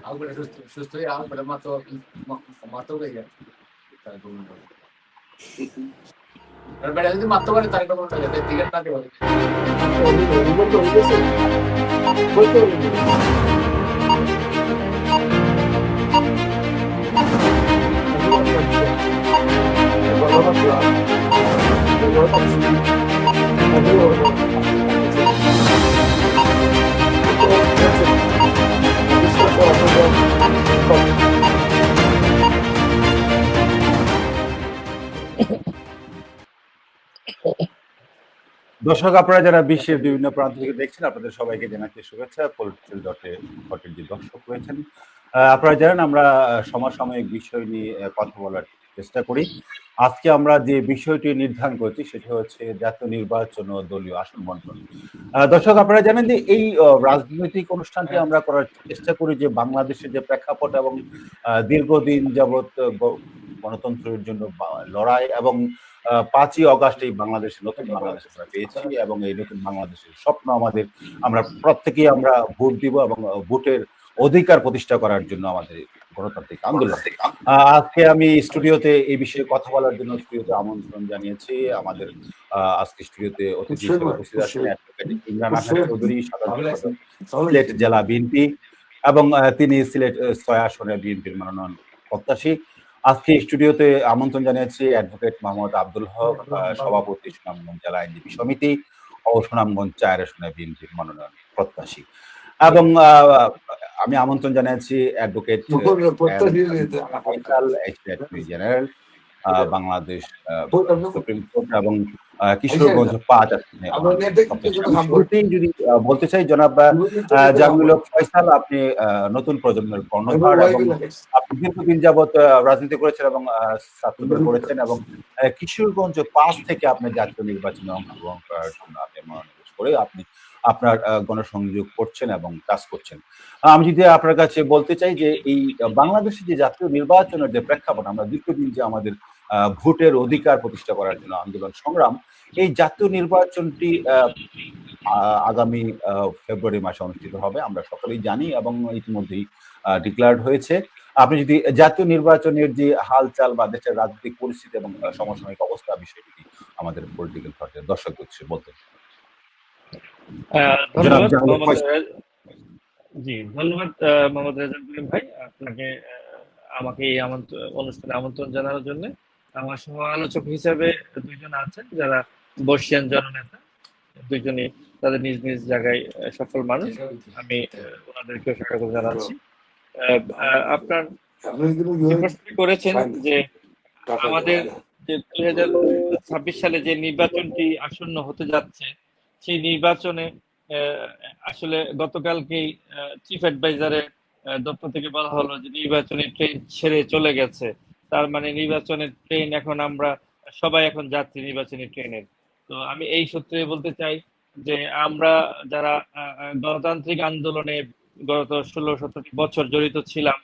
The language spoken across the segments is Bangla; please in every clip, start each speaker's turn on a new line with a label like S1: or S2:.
S1: Auguro studiamo per matto che better matto করে তার কোনো টিকেট না দেওয়া
S2: দর্শক, আপনারা যারা বিশ্বের বিভিন্ন প্রান্ত থেকে দেখছেন, আপনাদের সবাইকে জানাচ্ছি শুভেচ্ছা। পলিটিক্যাল ডটে যে দর্শক রয়েছেন, আপনারা জানেন আমরা সমসাময়িক বিষয় নিয়ে কথা বলার চেষ্টা করি। আজকে আমরা যে বিষয়টি নির্ধারণ করছি সেটি হচ্ছে জাতীয় নির্বাচন ও দলীয় আসন বন্টন। দর্শক, আপনারা জানেন যে এই রাজনৈতিক অনুষ্ঠানটি আমরা করার চেষ্টা করি যে বাংলাদেশের যে প্রেক্ষাপট এবং দীর্ঘদিন যাবৎ গণতন্ত্রের জন্য লড়াই এবং 5ই অগাস্ট এই বাংলাদেশে নতুন বাংলাদেশ আমরা পেয়েছি এবং এই নতুন বাংলাদেশের স্বপ্ন আমাদের, আমরা প্রত্যেকেই আমরা ভোট দিব এবং ভোটের অধিকার প্রতিষ্ঠা করার জন্য আমাদের গণতান্ত্রিক আন্দোলন। আজকে আমি স্টুডিওতে এই বিষয়ে কথা বলার জন্য স্টুডিওতে আমন্ত্রণ জানিয়েছি। আমাদের আজকে স্টুডিওতে অতিথি হিসেবে উপস্থিত আছেন অ্যাডভোকেট ইমরান আহমেদ চৌধুরী, সাধারণ সম্পাদক সিলেট জেলা বিএনপি, এবং তিনি সিলেট 6 আসনে বিএনপির মনোনয়ন প্রত্যাশী। আজকে স্টুডিওতে আমন্ত্রণ জানিয়েছি অ্যাডভোকেট মোহাম্মদ আব্দুল হক, সভাপতি সুনামগঞ্জ জেলা আইনজীবী সমিতি ও সুনামগঞ্জ 4 আসনে বিএনপির মনোনয়ন প্রত্যাশী, এবং আমি আমন্ত্রণ জানিয়েছি advocate general Bangladesh supreme court এবং কিশোরগঞ্জ 5 আসনে। যদি বলতে চাই, জনাব জামিল ফয়সাল, আপনি নতুন প্রজন্মের কর্ণধার এবং আপনি দীর্ঘদিন যাবৎ রাজনীতি করেছেন এবং ছাত্রদল করেছেন এবং কিশোরগঞ্জ 5 থেকে আপনি জাতীয় নির্বাচনে অংশগ্রহণ করার জন্য আপনি মনোনিবেশ করে আপনি আপনার গণসংযোগ করছেন এবং কাজ করছেন। আমি যদি আপনার কাছে বলতে চাই যে এই বাংলাদেশে যে জাতীয় নির্বাচনের যে প্রেক্ষাপট, আমরা দীর্ঘদিন যে আমাদের ভোটের অধিকার প্রতিষ্ঠা করার জন্য আন্দোলন সংগ্রাম, এই জাতীয় নির্বাচনটি আগামী ফেব্রুয়ারি মাসে অনুষ্ঠিত হবে, আমরা সকলেই জানি এবং ইতিমধ্যেই ডিক্লেয়ার্ড হয়েছে। আপনি যদি জাতীয় নির্বাচনের যে হালচাল বা দেশের রাজনৈতিক পরিস্থিতি এবং সমসাময়িক অবস্থা বিষয়টি আমাদের পলিটিক্যাল থটের দর্শক বলতেন।
S3: ধন্যবাদ মোহাম্মদ রেজাউল করিম ভাই, আপনাকে আমাকে এই অনুষ্ঠানে আমন্ত্রণ জানানোর জন্য। আমার সহ আলোচক হিসেবে দুইজন আছেন যারা বর্ষিয়ান জননেতা, দুইজনই তাদের নিজ নিজ জায়গায় সফল মানুষ, আমি ওনাদেরকে স্বাগত জানাচ্ছি। আপনার প্রশ্ন করেছেন যে আমাদের যে 2026 সালে যে নির্বাচনটি আসন্ন হতে যাচ্ছে, সেই নির্বাচনে আসলে গতকালকেই চিফ অ্যাডভাইজারের দপ্তর থেকে বলা হলো যে নির্বাচনের ট্রেন ছেড়ে চলে গেছে। তার মানে নির্বাচনের ট্রেন এখন আমরা সবাই এখন যাচ্ছি নির্বাচনী ট্রেনের। তো আমি এই সূত্রে বলতে চাই যে আমরা যারা গণতান্ত্রিক আন্দোলনে গত 16-17 বছর জড়িত ছিলাম,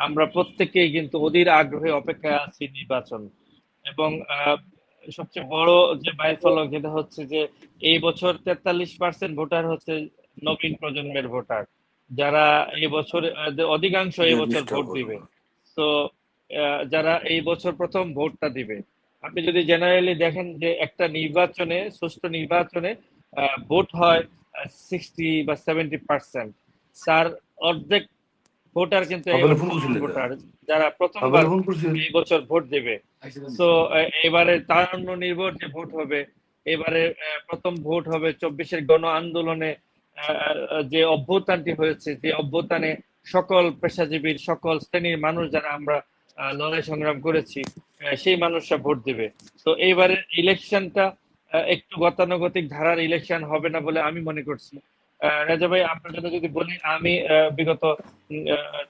S3: আমরা প্রত্যেকেই কিন্তু অধীর আগ্রহে অপেক্ষায় আছি নির্বাচন। এবং সবচেয়ে বড় যে বাইফলক যেটা হচ্ছে যে এই বছর 43% ভোটার হচ্ছে নবীন প্রজন্মের ভোটার, যারা এই বছর অধিকাংশ এই বছর ভোট দিবে। তো যারা এই বছর প্রথম ভোটটা দিবে, আপনি যদি জেনারেলি দেখেন যে একটা নির্বাচনে, সুষ্ঠু নির্বাচনে ভোট হয় 60 বা 70%, তার অর্ধেক ভোটার কিন্তু ভোটার যারা প্রথমবার এই বছর ভোট দেবে। তো এবারে তারুণ্য নির্ভর যে ভোট হবে, এবারে প্রথম ভোট হবে 24-এর গণ আন্দোলনে যে অভ্যুত্থানটি হয়েছে, যে অভ্যুত্থানে সকল পেশাজীবীর, সকল শ্রেণীর মানুষ যারা আমরা লড়াই সংগ্রাম করেছি, সেই মানুষরা ভোট দেবে। তো এইবারের ইলেকশনটা একটু গতানুগতিক ধারার ইলেকশন হবে না বলে আমি মনে করছি। রাজা ভাই, আপনার জন্য যদি বলি, আমি বিগত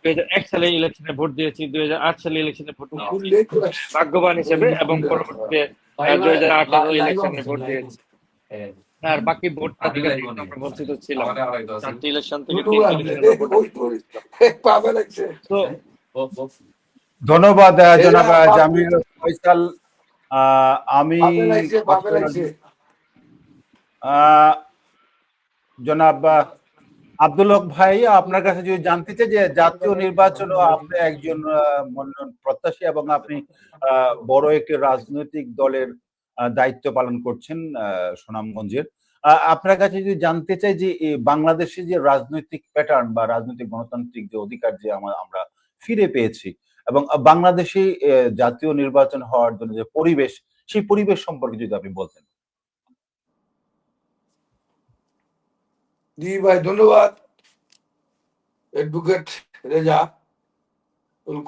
S3: 2001 সালে ইলেকশনে ভোট দিয়েছি, 2008 সালে ইলেকশনে ভোট দিয়েছি ভাগ্যবান হিসেবে, এবং পরবর্তীতে 2018 ইলেকশনে ভোট দিয়েছি। আর বাকি ভোটটা দিকে আমরা বঞ্চিত ছিলাম। 4টি ইলেকশন থেকে 3টি
S2: ধন্যবাদ জনাব জামিল ফয়সাল। আমি জনাব আব্দুল হক ভাই, আপনার কাছে যদি জানতে চাই যে জাতীয় নির্বাচনও আপনি একজন মনোনয়ন প্রত্যাশী এবং আপনি বড় একটি রাজনৈতিক দলের দায়িত্ব পালন করছেন সুনামগঞ্জের। আপনার কাছে যদি জানতে চাই যে বাংলাদেশে যে রাজনৈতিক প্যাটার্ন বা রাজনৈতিক গণতান্ত্রিক যে অধিকার যে আমরা ফিরে পেয়েছি এবং বাংলাদেশে জাতীয় নির্বাচন হওয়ার জন্য যে পরিবেশ, সেই পরিবেশ সম্পর্কে যদি আপনি বলতেন।
S4: জি ভাই, ধন্যবাদ। অ্যাডভোকেট রেজা,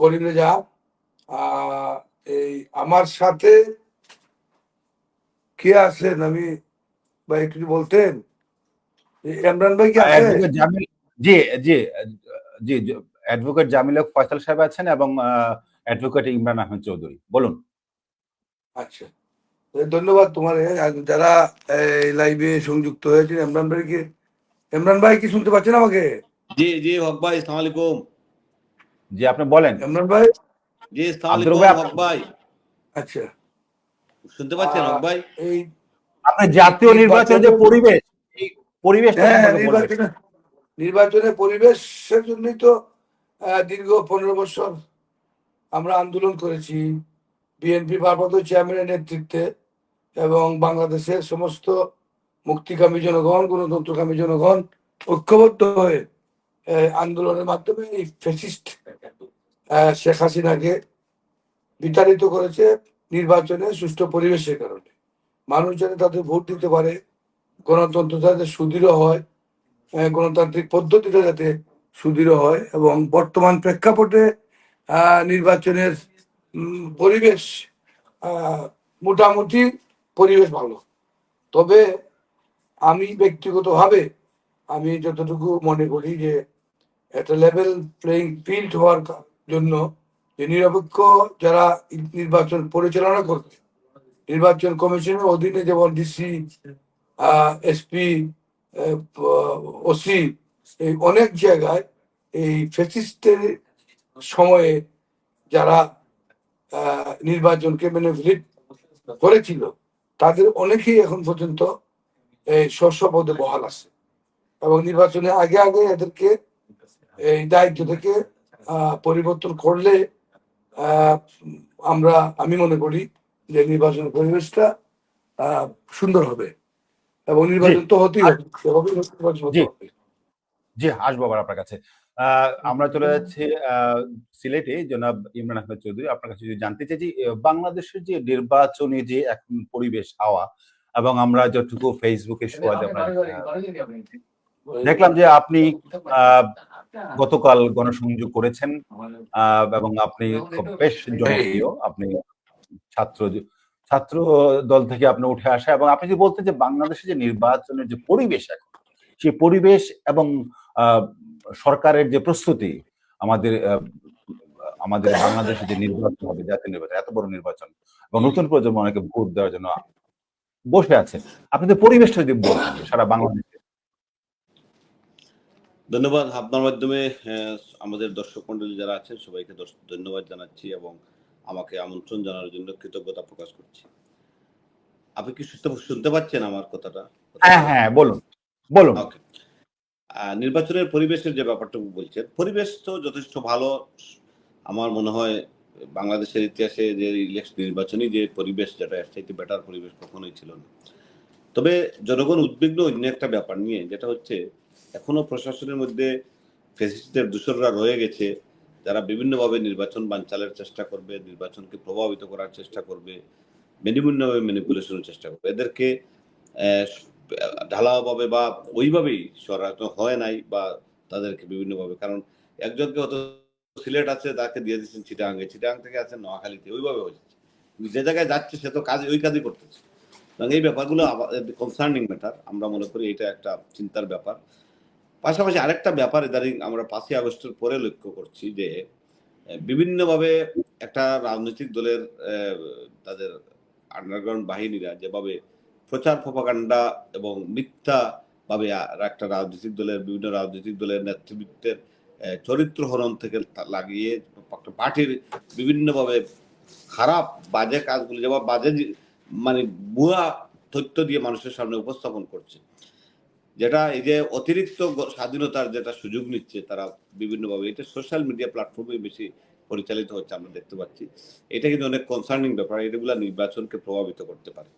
S4: করিম রেজা, এই আমার সাথে কে আছেন আমি ভাই একটু বলতেন? ইমরান ভাই কি আছে?
S2: অ্যাডভোকেট জামিল, জি জি জি, অ্যাডভোকেট জামিল হক ফয়সাল সাহেব আছেন এবং অ্যাডভোকেট ইমরান আহমেদ চৌধুরী, বলুন।
S4: আচ্ছা, ধন্যবাদ তোমার। যারা এই লাইভে সংযুক্ত হয়েছেন, ইমরান ভাই কি শুনতে পাচ্ছেন আমাকে?
S5: জি জি হক ভাই, আসসালামু আলাইকুম।
S2: জি, আপনি বলেন।
S4: ইমরান ভাই,
S5: জি আসসালামু
S2: আব্দুল
S5: আলাইকুম
S2: ভাই,
S5: হক ভাই,
S4: আচ্ছা,
S5: শুনতে পাচ্ছেন হক ভাই?
S4: এই
S2: আপনি জাতীয় নির্বাচন যে পরিবেশ, এই পরিবেশটা
S4: হ্যাঁ,
S2: সম্পর্কে বলবেন।
S4: নির্বাচনের পরিবেশের জন্যই তো দীর্ঘ 15 বছর আমরা আন্দোলন করেছি বিএনপি ভারপ্রাপ্ত চেয়ারম্যানের নেতৃত্বে, এবং বাংলাদেশের সমস্ত মুক্তিকামী জনগণ, গণতন্ত্রকামী জনগণ ঐক্যবদ্ধ হয়ে আন্দোলনের মাধ্যমে এই ফ্যাসিস্ট শেখ হাসিনাকে বিতাড়িত করেছে নির্বাচনে সুষ্ঠু পরিবেশের কারণে। মানুষ যাতে তাদের ভোট দিতে পারে, গণতন্ত্র যাতে সুদৃঢ় হয়, গণতান্ত্রিক পদ্ধতিটা যাতে সুদৃঢ় হয়, এবং বর্তমান প্রেক্ষাপটে নির্বাচনের পরিবেশ মোটামুটি পরিবেশ ভালো। তবে আমি ব্যক্তিগতভাবে আমি যতটুকু মনে করি যে একটা লেভেল প্লেইং ফিল্ড হওয়ার জন্য যে নিরপেক্ষ যারা নির্বাচন পরিচালনা করবে, নির্বাচন কমিশনের অধীনে যেমন ডিসি, এসপি, ওসি, এই অনেক জায়গায় এই ফ্যাসিস্টের সময়ে যারা নির্বাচনকে ম্যানিপুলেট করেছিল, তাদের অনেকেই এখন পর্যন্ত এই শস্য পদে বহাল আছে, এবং নির্বাচনের আগে আগে এদেরকে এই দায়িত্ব থেকে পরিবর্তন করলে আমি মনে করি যে নির্বাচন পরিবেশটা সুন্দর হবে, এবং নির্বাচন তো হতেই হবে।
S2: জি, আসবো আবার আপনার কাছে। আমরা চলে যাচ্ছি সিলেটে। জনাব ইমরান আহমেদ চৌধুরী, আপনার কাছে যদি জানতে চাই যে বাংলাদেশের যে নির্বাচনী যে এখন পরিবেশ হাওয়া, এবং আমরা যতটুকু ফেসবুকে দেখলাম যে আপনি গতকাল গণসংযোগ করেছেন এবং আপনি খুব বেশ জনপ্রিয়। আপনি ছাত্র দল থেকে আপনি উঠে আসা, এবং আপনি যদি বলতেন যে বাংলাদেশে যে নির্বাচনের যে পরিবেশ এখন, সেই পরিবেশ এবং সরকারের যে প্রস্তুতি, আমাদের বাংলাদেশে যে নির্বাচন হবে, জাতীয় নির্বাচন, এত বড় নির্বাচন, এবং নতুন প্রজন্ম অনেকে ভোট দেওয়ার জন্য বসে আছে, আপনাদের পরিবেশটা যদি বলতেন সারা বাংলাদেশে।
S5: ধন্যবাদ। আপনার মাধ্যমে আমাদের দর্শক মন্ডলী যারা আছেন সবাইকে ধন্যবাদ জানাচ্ছি এবং আমাকে আমন্ত্রণ জানানোর জন্য কৃতজ্ঞতা প্রকাশ করছি। আপনি কি শুনতে পাচ্ছেন আমার কথাটা?
S2: হ্যাঁ, বলুন।
S5: ওকে। নির্বাচনের পরিবেশের যে ব্যাপারটুকু বলছেন, পরিবেশ তো যথেষ্ট ভালো। আমার মনে হয় বাংলাদেশের ইতিহাসে যে নির্বাচনী যে পরিবেশ, যেটা এর চাইতে বেটার পরিবেশ কখনোই ছিল না। তবে জনগণ উদ্বিগ্ন অন্য একটা ব্যাপার নিয়ে, যেটা হচ্ছে এখনো প্রশাসনের মধ্যে ফ্যাসিস্টদের দূষররা রয়ে গেছে, যারা বিভিন্নভাবে নির্বাচন বানচালের চেষ্টা করবে, নির্বাচনকে প্রভাবিত করার চেষ্টা করবে, বিভিন্নভাবে ম্যানিপুলেশনের চেষ্টা করবে। এদেরকে ঢালাওভাবে বা ওইভাবেই সরানো হয় নাই, বা তাদেরকে বিভিন্নভাবে, কারণ একজনকে হয়তো সিলেট আছে, তাকে দিয়ে দিচ্ছেন চিটাগাঙ্গে, চিটাগাং থেকে আছেন নোয়াখালীতে, ওইভাবে হয়েছে। যে জায়গায় যাচ্ছে সে তো ওই কাজই করতেছে। এই ব্যাপারগুলো কনসার্নিং ম্যাটার, আমরা মনে করি এটা একটা চিন্তার ব্যাপার। পাশাপাশি আরেকটা ব্যাপার ইদানিং আমরা 5ই আগস্টের পরে লক্ষ্য করছি যে বিভিন্নভাবে একটা রাজনৈতিক দলের তাদের আন্ডারগ্রাউন্ড বাহিনীরা যেভাবে প্রচার প্রপাগান্ডা এবং মিথ্যাভাবে একটা বিভিন্ন রাজনৈতিক দলের নেতৃত্বের চরিত্র হরণ থেকে লাগিয়ে পার্টির বিভিন্নভাবে খারাপ বাজে কাজগুলো, যেভাবে বাজে মানে ভুয়া তথ্য দিয়ে মানুষের সামনে উপস্থাপন করছে, যেটা এই যে অতিরিক্ত স্বাধীনতার যেটা সুযোগ নিচ্ছে তারা বিভিন্নভাবে, এটা সোশ্যাল মিডিয়া প্ল্যাটফর্মে বেশি পরিচালিত হচ্ছে আমরা দেখতে পাচ্ছি। এটা কিন্তু অনেক কনসার্নিং ব্যাপার, এগুলা নির্বাচনকে প্রভাবিত করতে পারে।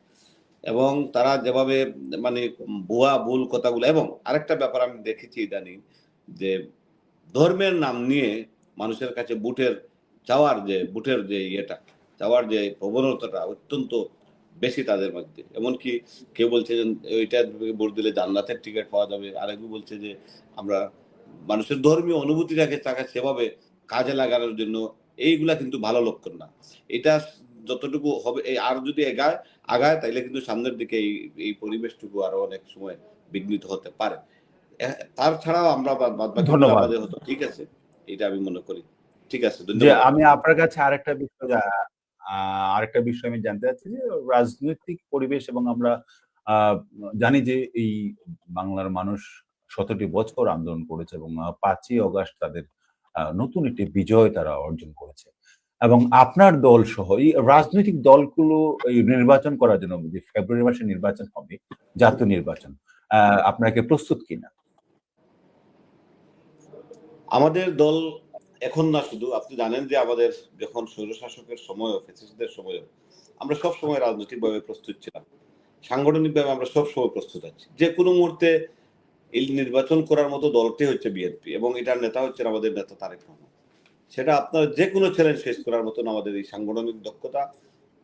S5: এবং তারা যেভাবে মানে ভুয়া ভুল কথাগুলো, এবং আরেকটা ব্যাপার আমি দেখেছি ইদানিং যে ধর্মের নাম নিয়ে মানুষের কাছে ভোটের যে চাওয়ার যে প্রবণতাটা অত্যন্ত বেশি তাদের মধ্যে। এমনকি কেউ বলছে যে ওইটা ভোট দিলে জান্নাতের টিকিট পাওয়া যাবে, আরেকজন বলছে যে আমরা মানুষের ধর্মীয় অনুভূতিটাকে তাকে সেভাবে কাজে লাগানোর জন্য। এইগুলা কিন্তু ভালো লক্ষণ না। এটা যতটুকু হবে, আর যদি আগায় তাইলে কিন্তু সামনের দিকে এই পরিবেশটুকু আরো অনেক সময় বিঘ্নিত হতে পারে। তার ছাড়াও আমরা বাদবাকিগুলো
S2: ধন্যবাদ।
S5: আমাদের হতো ঠিক আছে, এটা আমি মনে করি। ঠিক আছে,
S2: যে
S5: ধন্যবাদ।
S2: আমি আপনার কাছে আরেকটা বিষয় আমি জানতে চাচ্ছি যে রাজনৈতিক পরিবেশ, এবং আমরা আহ, জানি যে এই বাংলার মানুষ 17টি বছর আন্দোলন করেছে এবং 5ই অগস্ট তাদের নতুন একটি বিজয় তারা অর্জন করেছে, এবং আপনার দল সহ এই রাজনৈতিক দলগুলো এই নির্বাচন করার জন্য, যে ফেব্রুয়ারি মাসে নির্বাচন হবে, জাতীয় নির্বাচন, আপনাকে প্রস্তুত কিনা?
S5: আমাদের দল এখন না, শুধু আপনি জানেন যে আমাদের যখন স্বৈরশাসকের সময়, ফ্যাসিস্টদের সময়, আমরা সব সময় রাজনৈতিকভাবে প্রস্তুত ছিলাম, সাংগঠনিকভাবে আমরা সব সময় প্রস্তুত আছি। যে কোনো মুহূর্তে এই নির্বাচন করার মতো দলটি হচ্ছে বিএনপি, এবং এটার নেতা হচ্ছেন আমাদের নেতা তারেক রহমান। সেটা আপনার যে কোনো চ্যালেঞ্জ ফেস করার মতন আমাদের এই সাংগঠনিক দক্ষতা,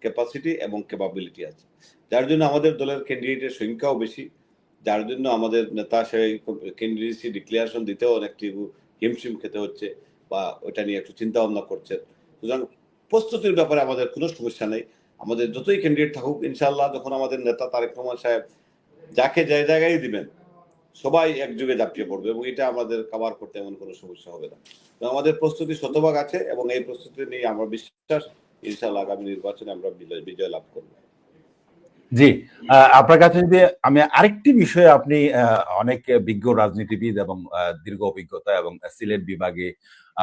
S5: ক্যাপাসিটি এবং ক্যাপাবিলিটি আছে, যার জন্য আমাদের দলের ক্যান্ডিডেটের সংখ্যাও বেশি, যার জন্য আমাদের নেতা সেই ক্যান্ডিডেসি ডিক্লারেশন দিতেও অনেকটি হিমশিম খেতে হচ্ছে, বা ওইটা নিয়ে একটু চিন্তা ভাবনা করছেন। সুতরাং প্রস্তুতির ব্যাপারে আমাদের কোনো সমস্যা নেই। আমাদের যতই ক্যান্ডিডেট থাকুক, ইনশাআল্লাহ যখন আমাদের নেতা তারেক রহমান সাহেব যাকে যে জায়গায় দিবেন সবাই একযোগে ঝাঁপিয়ে পড়বে, এবং এটা আমাদের কভার করতে এমন কোনো সমস্যা হবে না। তো আমাদের প্রস্তুতি শতভাগ আছে, এবং এই প্রস্তুতি নিয়ে আমার বিশ্বাস ইনশাআল্লাহ আগামী নির্বাচনে আমরা বিজয় লাভ করব।
S2: জি, আপনার কাছে যদি আমি আরেকটি বিষয়ে, আপনি অনেক বিজ্ঞ রাজনীতিবিদ এবং দীর্ঘ অভিজ্ঞতা, এবং সিলেট বিভাগে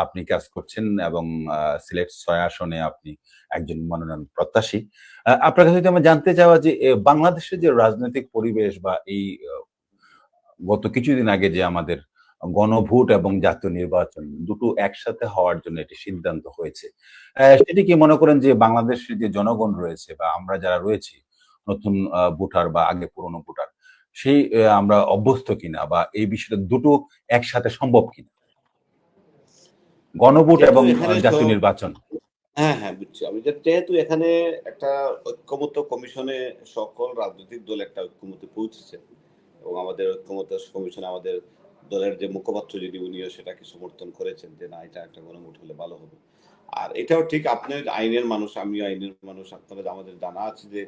S2: আপনি কাজ করছেন, এবং সিলেট 6 আসনে আপনি একজন মনোনয়ন প্রত্যাশী। আপনার কাছে যদি আমি জানতে চাওয়া যে বাংলাদেশের যে রাজনৈতিক পরিবেশ, বা এই গত কিছুদিন আগে যে আমাদের গণভোট এবং জাতীয় নির্বাচন দুটো একসাথে হওয়ার জন্য একটি সিদ্ধান্ত হয়েছে, সেটি কি মনে করেন যে বাংলাদেশের যে জনগণ রয়েছে, বা আমরা যারা রয়েছি নতুন ভোটার বা আগে পুরনো ভোটার, সেই আমরা অভ্যস্ত কিনা, বা এই বিষয়টা দুটো একসাথে সম্ভব কিনা, গণভোট
S5: যেহেতু
S2: এবং
S5: এখানে
S2: জাতীয় নির্বাচন?
S5: হ্যাঁ বুঝছি আমি, যেহেতু এখানে একটা ঐক্যমত্য কমিশনে সকল রাজনৈতিক দল একটা ঐক্যমত্যে পৌঁছেছে, এবং আমাদের ঐক্যমত্য কমিশনে আমাদের দলের যে মুখপাত্র যিনি, উনিও সেটাকে সমর্থন করেছেন যে না, এটা একটা গণভোট হলে ভালো হবে। আর এটাও ঠিক, আপনি আইনের মানুষ, আমিও আইনের মানুষ, আপনারা আমাদের জানা আছে যে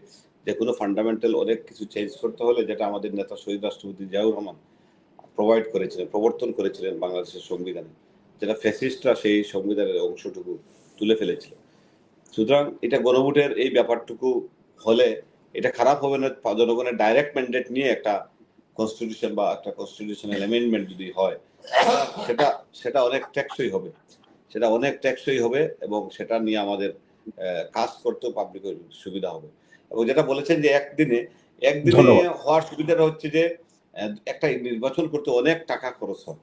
S5: যে কোনো ফান্ডামেন্টাল অনেক কিছু চেঞ্জ করতে হলে, যেটা আমাদের নেতা শহীদ রাষ্ট্রপতি জিয়াউর রহমান প্রবর্তন করেছিলেন বাংলাদেশের সংবিধানে, যেটা ফ্যাসিস্টরা সেই সংবিধানের অংশটুকু তুলে ফেলেছিল। সুতরাং এটা গণভোটের এই ব্যাপারটুকু হলে এটা খারাপ হবে না। জনগণের ডাইরেক্ট ম্যান্ডেট নিয়ে একটা কনস্টিটিউশন বা একটা কনস্টিটিউশনাল অ্যামেন্ডমেন্ট যদি হয়, সেটা অনেক টেকসই হবে, এবং সেটা নিয়ে আমাদের কাজ করতেও পাবলিকের সুবিধা হবে। এবং যেটা বলেছেন যে একদিনে
S2: ধন্যবাদ।
S5: হওয়ার সুবিধাটা হচ্ছে যে একটা নির্বাচন করতে অনেক টাকা খরচ হয়।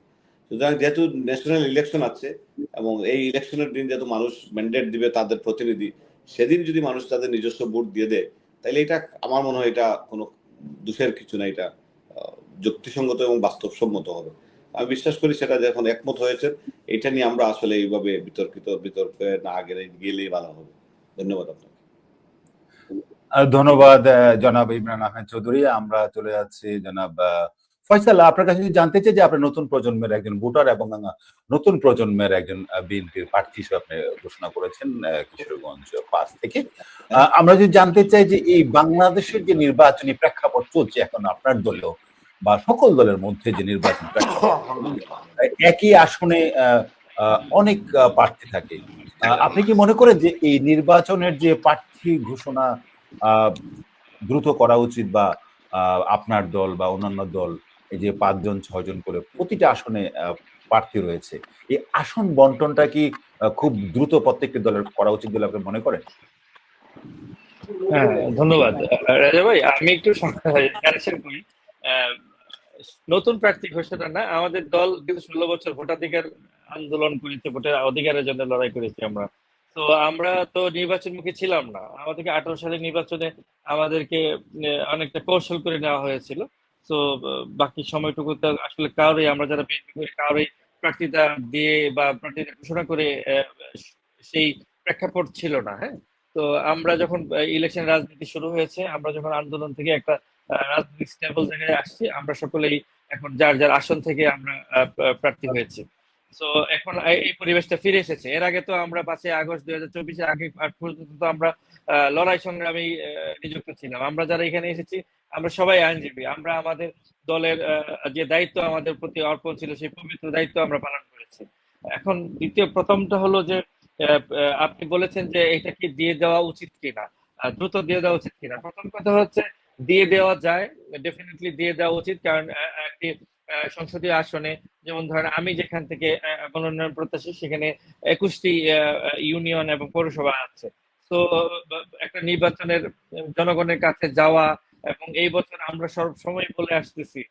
S5: সুতরাং যেহেতু ন্যাশনাল ইলেকশন আছে, এবং এই ইলেকশনের দিন যেহেতু মানুষ ম্যান্ডেট দিবে তাদের প্রতিনিধি, সেদিন যদি মানুষ তাদের নিজস্ব ভোট দিয়ে দেয়, তাহলে এটা আমার মনে হয় এটা কোনো দুঃখের কিছু না, এটা যুক্তিসঙ্গত এবং বাস্তবসম্মত হবে। আমি বিশ্বাস করি সেটা যখন একমত হয়েছে, এটা নিয়ে আমরা আসলে এইভাবে বিতর্কে না গেলেই ভালো হবে। ধন্যবাদ আপনাকে।
S2: ধন্যবাদ জনাব ইমরান আহমেদ চৌধুরী। আমরা চলে যাচ্ছি জনাব ফয়সাল, আপনার কাছে জানতে চাই যে আপনার নতুন প্রজন্মের একজন ভোটার, এবং নতুন প্রজন্মের একজন বিএনপির প্রার্থী হিসেবে আপনি ঘোষণা করেছেন কিশোরগঞ্জ 5 থেকে। আমরা যদি জানতে চাই যে এই বাংলাদেশের যে নির্বাচনী প্রেক্ষাপট চলছে এখন আপনার দলেও, বা সকল দলের মধ্যে যে নির্বাচনী প্রেক্ষাপট, একই আসনে অনেক প্রার্থী থাকে, আপনি কি মনে করেন যে এই নির্বাচনের যে প্রার্থী ঘোষণা দ্রুত করা উচিত, বা আপনার দল বা অন্যান্য দল এই যে 5 জন 6 জন করে প্রতিটা আসনে প্রার্থী রয়েছে, এই আসন বন্টনটা কি খুব দ্রুত প্রত্যেকটি দলের করা উচিত বলে আপনি মনে করেন?
S3: হ্যাঁ, ধন্যবাদ রাজা ভাই। আমি একটু কারেকশন করি। নতুন প্রার্থী ঘোষণা না, আমাদের দল কিন্তু 16 বছর ভোটাধিকার আন্দোলন করেছে, ভোটের অধিকারের জন্য লড়াই করেছি আমরা। তো আমরা তো নির্বাচনমুখী ছিলাম না, আমাদেরকে 18 সালের নির্বাচনে আমাদেরকে অনেকটা কৌশল করে নেওয়া হয়েছিল। তো বাকি সময়টুকু তো আসলে কারোরই, আমরা যারা বিএনপি করি কারোরই প্রার্থিতা দিয়ে বা প্রার্থিতা ঘোষণা করে সেই প্রেক্ষাপট ছিল না। হ্যাঁ, তো আমরা যখন ইলেকশন রাজনীতি শুরু হয়েছে, আমরা যখন আন্দোলন থেকে একটা রাজনৈতিক স্টেবল জায়গায় আসছি, আমরা সকলেই এখন যার যার আসন থেকে আমরা প্রার্থী হয়েছি। তো এখন এই পরিবেশটা ফিরে এসেছে। এর আগে তো আমরা 5 আগস্ট 2024 আগে আগ পর্যন্ত তো আমরা লড়াই সংগ্রামে নিযুক্ত ছিলাম। আমরা যারা এখানে এসেছি আমরা সবাই আইনজীবী, আমরা আমাদের দলের যে দায়িত্ব আমাদের প্রতি অর্পণ ছিল সেই পবিত্র দায়িত্ব আমরা পালন করেছি। এখন প্রথমটা হলো যে আপনি বলেছেন যে এটা কি দিয়ে দেওয়া উচিত কিনা, দ্রুত দিয়ে দেওয়া উচিত কিনা। প্রথম কথা হচ্ছে দিয়ে দেওয়া যায়, ডেফিনেটলি দিয়ে দেওয়া উচিত, কারণ একটি সংসদীয় আসনে, যেমন ধরেন আমি যেখান থেকে মনোনয়ন প্রত্যাশী, সেখানে 21টি ইউনিয়ন এবং পৌরসভা আছে। তো একটা নির্বাচনের জনগণের কাছে যাওয়া, এবং এই বছর আমরা সব সময় বলে আসতেছি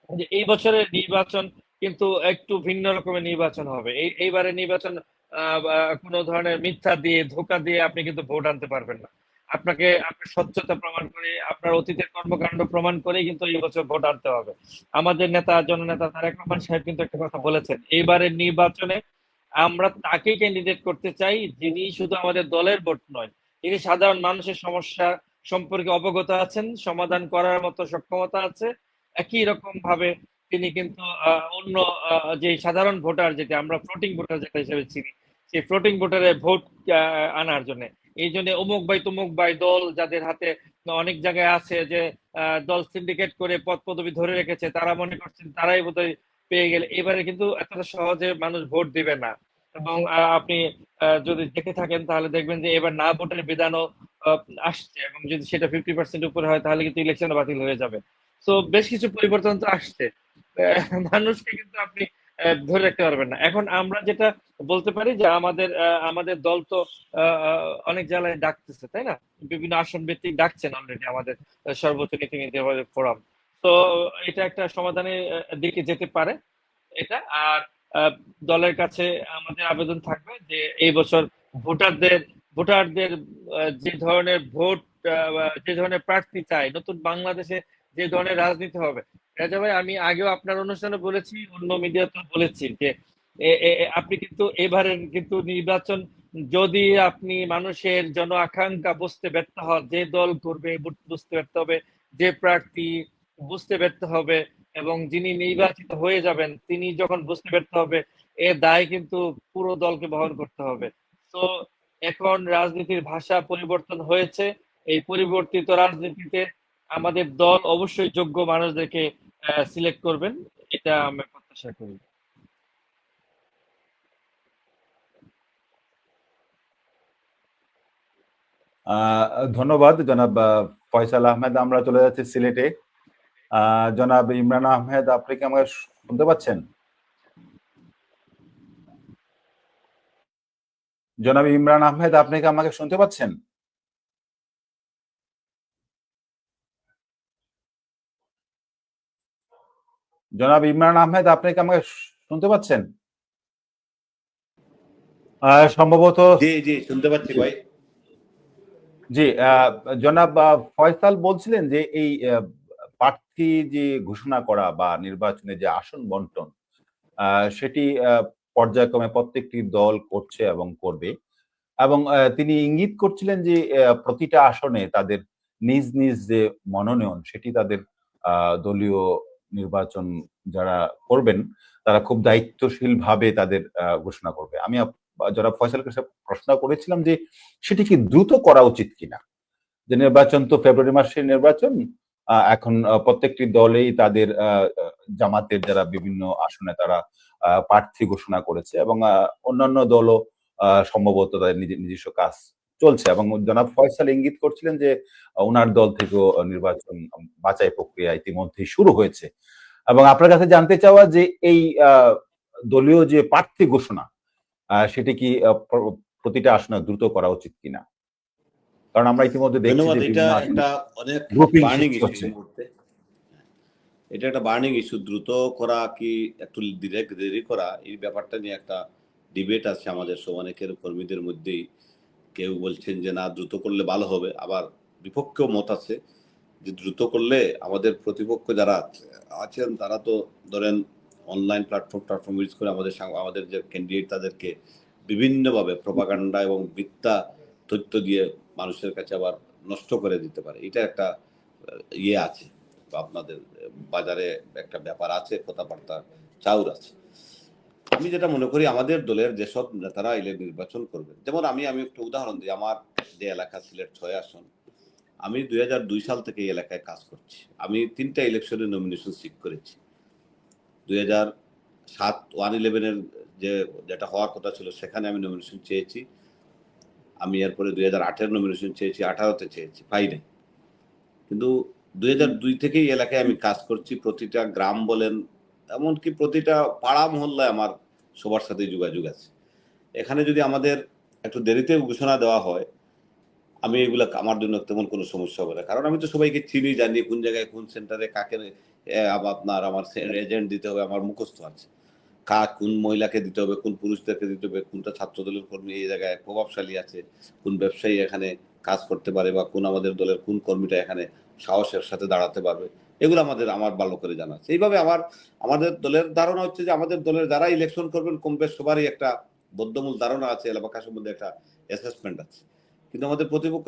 S3: যে এই বছরের নির্বাচন কিন্তু একটু ভিন্ন রকমের নির্বাচন হবে। এইবারে নির্বাচন কোনো ধরনের মিথ্যা দিয়ে, ধোঁকা দিয়ে আপনি কিন্তু ভোট আনতে পারবেন না। আপনাকে আপনার স্বচ্ছতা প্রমাণ করে, আপনার অতীতের কর্মকাণ্ড প্রমাণ করে কিন্তু এই বছর ভোট আনতে হবে। আমাদের নেতা, জননেতা তারেক রহমান সাহেব কিন্তু একটা কথা বলেছেন, এইবারের নির্বাচনে আমরা তাকেই ক্যান্ডিডেট করতে চাই যিনি শুধু আমাদের দলের ভোট নয়, তিনি সাধারণ মানুষের সমস্যা সম্পর্কে অবগত আছেন, সমাধান করার মতো সক্ষমতা আছে। একই রকম ভাবে তিনি কিন্তু অন্য যে সাধারণ ভোটার, যেটা আমরা ফ্লোটিং ভোটার যেটা হিসেবে চিনি, সেই ফ্লোটিং ভোটারে ভোট আনার জন্য, এই জন্য অমুক ভাই তমুক ভাই দল যাদের হাতে অনেক জায়গায় আছে, যে দল সিন্ডিকেট করে পদ পদবি ধরে রেখেছে, তারা মনে করছেন তারাই বোধহয় পেয়ে গেলে। এবারে কিন্তু এতটা সহজে মানুষ ভোট দিবে না। এবং আপনি যদি দেখে থাকেন তাহলে দেখবেন যে এবার না ভোটের বিধানও আসছে, এবং যদি সেটা 50% উপরে হয় তাহলে কিন্তু ইলেকশন বাতিল হয়ে যাবে। তো বেশ কিছু পরিবর্তন তো আসছে, মানুষকে কিন্তু আপনি ধরে রাখতে পারবেন না। এখন আমরা যেটা বলতে পারি যে আমাদের দল তো অনেক জেলায় ডাকতেছে, তাই না? বিভিন্ন আসন ভিত্তিক ডাকছেন অলরেডি আমাদের সর্বোচ্চ নীতি নির্ধারণী ফোরাম। তো এটা একটা সমাধানের দিকে যেতে পারে এটা। আর দলের কাছে আমাদের আবেদন থাকবে যে এই বছর ভোটারদের ভোটারদের যে ধরনের ভোট, যে ধরনের প্রার্থী চাই, নতুন বাংলাদেশে যে ধরনের রাজনীতি হবে। রাজা ভাই, আমি আগেও আপনার অনুষ্ঠানে বলেছি, অন্য মিডিয়াতে বলেছি যে আপনি কিন্তু এবারের কিন্তু নির্বাচন, যদি আপনি মানুষের জন আকাঙ্ক্ষা বুঝতে ব্যর্থ হন, যে দল করবে বুঝতে ব্যর্থ হবে, যে প্রার্থী বুঝতে ব্যর্থ হবে, এবং যিনি নির্বাচিত হয়ে যাবেন তিনি যখন বুঝতে ব্যর্থ হবে, এ দায় কিন্তু পুরো দলকে বহন করতে হবে। তো এখন রাজনীতির ভাষা পরিবর্তন হয়েছে, এই পরিবর্তিত রাজনীতিতে আমাদের দল অবশ্যই যোগ্য মানুষদেরকে সিলেক্ট করবেন, এটা আমরা প্রত্যাশা করি।
S2: ধন্যবাদ জনাব ফয়সাল আহমেদ। আমরা চলে যাচ্ছি সিলেটে। জনাব ইমরান আহমেদ, আপনি কি আমাকে শুনতে পাচ্ছেন? জনাব ইমরান আহমেদ, আপনি কি আমাকে শুনতে পাচ্ছেন? জনাব ইমরান আহমেদ, আপনি কি আমাকে শুনতে পাচ্ছেন? সম্ভবত
S5: জি জি শুনতে পাচ্ছি ভাই।
S2: জি, জনাব ফয়সাল বলছিলেন যে এই প্রার্থী যে ঘোষণা করা বা নির্বাচনে যে আসন বন্টন, সেটি পর্যায়ক্রমে প্রত্যেকটি দল করছে এবং করবে, এবং তিনি ইঙ্গিত করছিলেন যে প্রতিটা আসনে তাদের নিজ নিজ যে মনোনয়ন, সেটি তাদের দলীয় নির্বাচন যারা করবেন তারা খুব দায়িত্বশীল ভাবে তাদের ঘোষণা করবে। আমি যারা ফয়সাল কাছে প্রশ্ন করেছিলাম যে সেটি কি দ্রুত করা উচিত কিনা, যে নির্বাচন তো ফেব্রুয়ারি মাসের নির্বাচন, এখন প্রত্যেকটি দলেই তাদের জামাতের যারা বিভিন্ন আসনে তারা প্রার্থী ঘোষণা করেছে, এবং অন্যান্য দলও সম্ভবত তাদের নিজস্ব কাজ চলছে, এবং জনাব ফয়সাল ইঙ্গিত করছিলেন যে ওনার দল থেকেও নির্বাচন বাছাই প্রক্রিয়া ইতিমধ্যেই শুরু হয়েছে। এবং আপনার কাছে জানতে চাওয়া যে এই দলীয় যে প্রার্থী ঘোষণা, সেটি কি প্রতিটা আসনে দ্রুত করা উচিত কিনা? কারণ আমরা ইতিমধ্যে দেখছি যে
S5: এটা একটা অনেক
S2: গ্রুপিং
S5: বার্নিং
S2: সৃষ্টি
S5: ইস্যু
S2: হচ্ছে।
S5: এই মুহূর্তে। এটা একটা বার্নিং ইস্যু। দ্রুত করা কি একটু দেরি করা, এই ব্যাপারটা নিয়ে একটা ডিবেট আছে আমাদের অনেকের কর্মীদের মধ্যেই। কেউ বলছেন যে না, দ্রুত করলে ভালো হবে, আবার বিপক্ষেও মত আছে যে দ্রুত করলে আমাদের প্রতিপক্ষ যারা আছেন তারা তো ধরেন অনলাইন প্ল্যাটফর্ম ইউজ করে আমাদের যে ক্যান্ডিডেট তাদেরকে বিভিন্নভাবে প্রপাগান্ডা এবং মিথ্যা তথ্য দিয়ে মানুষের কাছে আবার নষ্ট করে দিতে পারে। এটা একটা ইয়ে আছে, আপনাদের বাজারে একটা ব্যাপার আছে, কথাবার্তা চাউর আছে। আমি যেটা মনে করি, আমাদের দলের যেসব নেতারা নির্বাচন করবে, যেমন আমি একটু উদাহরণ দিই। আমার যে এলাকা সিলেট 6 আসন, আমি 2002 সাল থেকে এই এলাকায় কাজ করছি। আমি 3টা ইলেকশনে নমিনেশন সিক করেছি। 2007 111-এর যেটা হওয়ার কথা ছিল সেখানে আমি নমিনেশন চেয়েছি। আমি এরপরে 2008-এর নমিনেশন চেয়েছি, 18-তে চেয়েছি, পাই নাই। কিন্তু 2002 থেকে এই এলাকায় আমি কাজ করছি। প্রতিটা গ্রাম বলেন, এমনকি প্রতিটা পাড়া মহল্লায় আমার সবার সাথে যোগাযোগ আছে। এখানে যদি আমাদের একটু দেরিতে ঘোষণা দেওয়া হয়, আমি এগুলা আমার জন্য তেমন কোনো সমস্যা হবে না, কারণ আমি তো সবাইকে চিনি, জানি কোন জায়গায় কোন সেন্টারে কাকে আমার এজেন্ট দিতে হবে, আমার মুখস্থ আছে। কোন মহিলাকে দিতে হবে, কোন পুরুষদেরকে দিতে হবে, কোনটা ছাত্র দলের কর্মী এই জায়গায় প্রভাবশালী আছে, কোন ব্যবসায়ী এখানে কাজ করতে পারে, বা কোন আমাদের দলের কোন কর্মীটা এখানে সাহসের সাথে দাঁড়াতে পারবে, এগুলো আমার ভালো করে জানা আছে। এইভাবে আমাদের দলের ধারণা হচ্ছে যে আমাদের দলের যারা ইলেকশন করবেন কম বেশ সবারই একটা বদ্ধমূল ধারণা আছে, এলাকার সম্বন্ধে একটা অ্যাসেসমেন্ট আছে। কিন্তু আমাদের প্রতিপক্ষ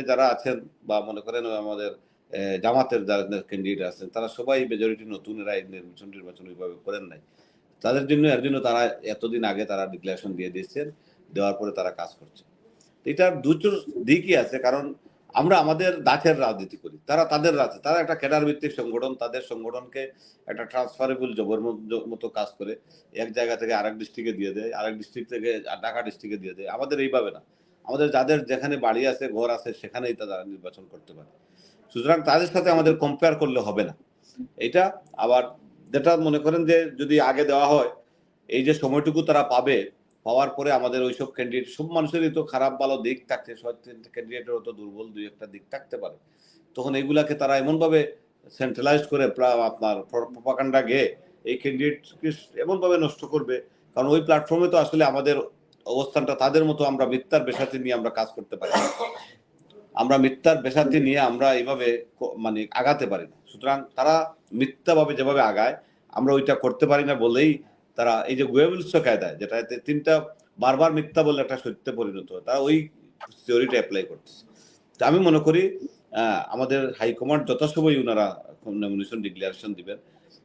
S5: যারা আছেন, বা মনে করেন আমাদের জামাতের যারা ক্যান্ডিডেট আছেন, তারা সবাই মেজরিটি নতুন, এরা নির্বাচন ওইভাবে করেন নাই। এর জন্য তারা এতদিন আগে তারা ডিক্লারেশন দিয়ে দিয়েছেন, দেওয়ার পরে তারা কাজ করছে। এটার দুটো দিকই আছে, কারণ আমরা আমাদের দাঁতের রাজনীতি করি, তারা তাদের তারা একটা ক্যাডার ভিত্তিক সংগঠন, তাদের সংগঠনকে একটা ট্রান্সফারেবল জবের মতো কাজ করে, এক জায়গা থেকে আরেক ডিস্ট্রিক্টে দিয়ে দেয়, আরেক ডিস্ট্রিক্ট থেকে ঢাকা ডিস্ট্রিক্টে দিয়ে দেয়। আমাদের এইভাবে না, আমাদের যাদের যেখানে বাড়ি আছে, ঘর আছে, সেখানেই তারা নির্বাচন করতে পারে। সুতরাং তাদের সাথে আমাদের কম্পেয়ার করলে হবে না। এটা আবার যেটা মনে করেন যে যদি আগে দেওয়া হয়, এই যে সময়টুকু তারা পাওয়ার পরে আমাদের ওইসব ক্যান্ডিডেট, সব মানুষেরই তো খারাপ ভালো দিক থাকতে, ক্যান্ডিডেটেরও তো দুর্বল দুই একটা দিক থাকতে পারে। তখন এইগুলাকে তারা এমনভাবে সেন্ট্রালাইজ করে আপনার প্রপাগান্ডা গেয়ে এই ক্যান্ডিডেটকে এমনভাবে নষ্ট করবে, কারণ ওই প্ল্যাটফর্মে তো আসলে আমাদের অবস্থানটা তাদের মতো আমরা মিথ্যার বেসাতি নিয়ে আমরা কাজ করতে পারি, আমরা মিথ্যার বেসাতি নিয়ে আমরা এইভাবে মানে আগাতে পারি না। সুতরাং তারা মিথ্যাভাবে যেভাবে আগায়, আমরা ওইটা করতে পারি না বলেই তারা এই যে গোয়েবলস কায়দায়, যেটা তিনটা বারবার মিথ্যা বলে একটা সত্যে পরিণত হয়, তারা ওই থিওরিটা অ্যাপ্লাই করতেছে। তো আমি মনে করি আমাদের হাইকমান্ড যথাসময় ওনারা নমিনেশন ডিক্লারেশন দিবেন।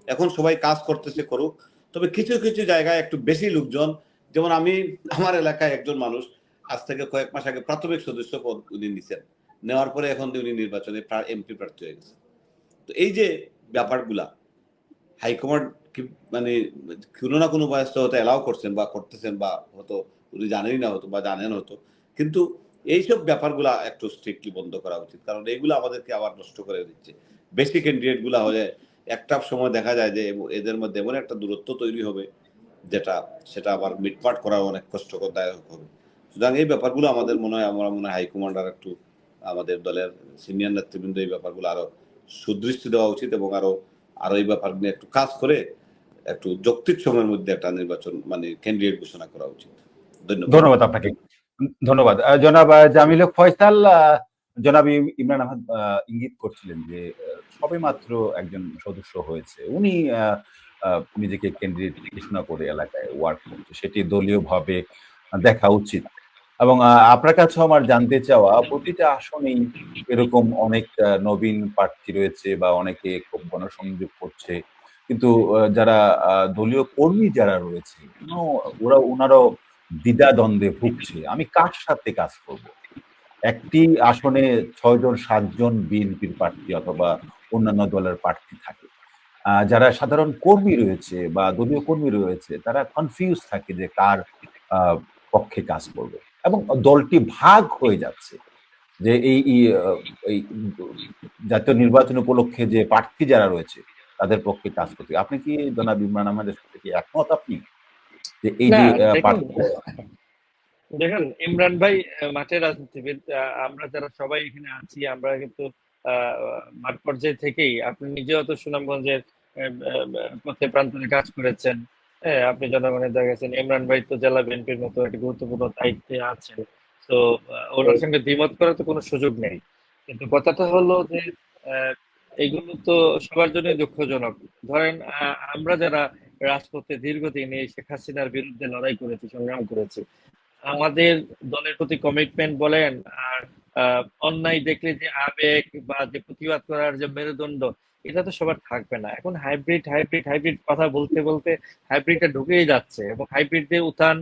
S5: এখন সবাই কাজ করতেছে, করুক। তবে কিছু কিছু জায়গায় একটু বেশি লোকজন, যেমন আমার এলাকায় একজন মানুষ আজ থেকে কয়েক মাস আগে প্রাথমিক সদস্য পদ উনি নিছেন, নেওয়ার পরে এখন উনি নির্বাচনে এমপি প্রার্থী হয়ে গেছে। তো এই যে ব্যাপারগুলা হাইকমান্ড কি মানে কোনো না কোনো বয়সটা হয়তো অ্যালাউ করছেন বা করতেছেন, বা হয়তো উনি জানেনই না, হতো বা জানেন হতো, কিন্তু এইসব ব্যাপারগুলা একটু স্ট্রিক্টলি বন্ধ করা উচিত, কারণ এইগুলো আমাদেরকে আবার নষ্ট করে দিচ্ছে। বেশি ক্যান্ডিডেট গুলা হলে একটা সময় দেখা যায় যে এদের মধ্যে এমন একটা দূরত্ব তৈরি হবে সেটা আবার মিটমাট করা অনেক কষ্টকরদায়ক হবে। সুতরাং এই ব্যাপারগুলো আমাদের মনে হয় হাইকমান্ড আর একটু আমাদের দলের সিনিয়র নেতৃবৃন্দ এই ব্যাপারগুলো আরো সুদৃষ্টি দেওয়া উচিত, এবং আরো এই ব্যাপার নিয়ে একটু কাজ করে একটু যৌক্তিক সময়ের মধ্যে একটা নির্বাচন মানে ক্যান্ডিডেট ঘোষণা করা উচিত।
S2: ধন্যবাদ আপনাকে। ধন্যবাদ জনাব জামিল হক ফয়সাল। জনাব ইমরান আহমদ ইঙ্গিত করছিলেন যে সবে মাত্র একজন সদস্য হয়েছে, উনি নিজেকে ক্যান্ডিডেট ঘোষণা করে এলাকায় ওয়ার্ক করছে, সেটি দলীয়ভাবে দেখা উচিত। এবং আপনার কাছে আমার জানতে চাওয়া, প্রতিটা আসনেই এরকম অনেক নবীন প্রার্থী রয়েছে বা অনেকে খুব গণসংযোগ করছে, কিন্তু যারা দলীয় কর্মী যারা রয়েছে ওনারাও দ্বিধাদ্বন্দ্বে ভুগছে, আমি কার সাথে কাজ করব। একটি আসনে 6 জন 7 জন বিএনপির প্রার্থী অথবা অন্যান্য দলের প্রার্থী থাকে, যারা সাধারণ কর্মী রয়েছে বা দলীয় কর্মী রয়েছে, তারা কনফিউজ থাকে যে কার পক্ষে কাজ করবে, এবং দলটি ভাগ হয়ে যাচ্ছে যে এই জাতীয় নির্বাচন উপলক্ষে যে প্রার্থী যারা রয়েছে তাদের পক্ষে কাজ করতে। আপনি কি জনাব ইমরান আহমেদের সাথে কি একমত আপনি যে এই যে
S3: দেখেন ইমরান ভাই মাঠের রাজনীতিবিদ, আমরা যারা সবাই এখানে আছি আমরা কিন্তু মাঠ পর্যায়ে থেকেই আপনি নিজেও তো সুনামগঞ্জের পথে প্রান্তরে কাজ করেছেন। হ্যাঁ, আপনি জনগণের দেখা গেছেন, ইমরান ভাই তো জেলা বিএনপির মতো একটা গুরুত্বপূর্ণ দায়িত্বে আছেন। তো ওনার সঙ্গে দ্বিমত করার তো কোনো সুযোগ নেই। কিন্তু কথাটা হলো যে আহ, এগুলো তো সবার জন্যই দুঃখজনক। ধরেন আমরা যারা রাজপথে দীর্ঘদিন এই শেখ হাসিনার বিরুদ্ধে লড়াই করেছি, সংগ্রাম করেছি, আমাদের দলের প্রতি কমিটমেন্ট বলেন আর অন্যায় দেখলে যে আবেগ বা যে প্রতিবাদ করার যে মেরুদণ্ড, এটা তো সবার থাকবে না। এখন হাইব্রিড হাইব্রিড হাইব্রিড কথা বলতে বলতে হাইব্রিডটা ঢুকেই যাচ্ছে এবং হাইব্রিডদের উত্থান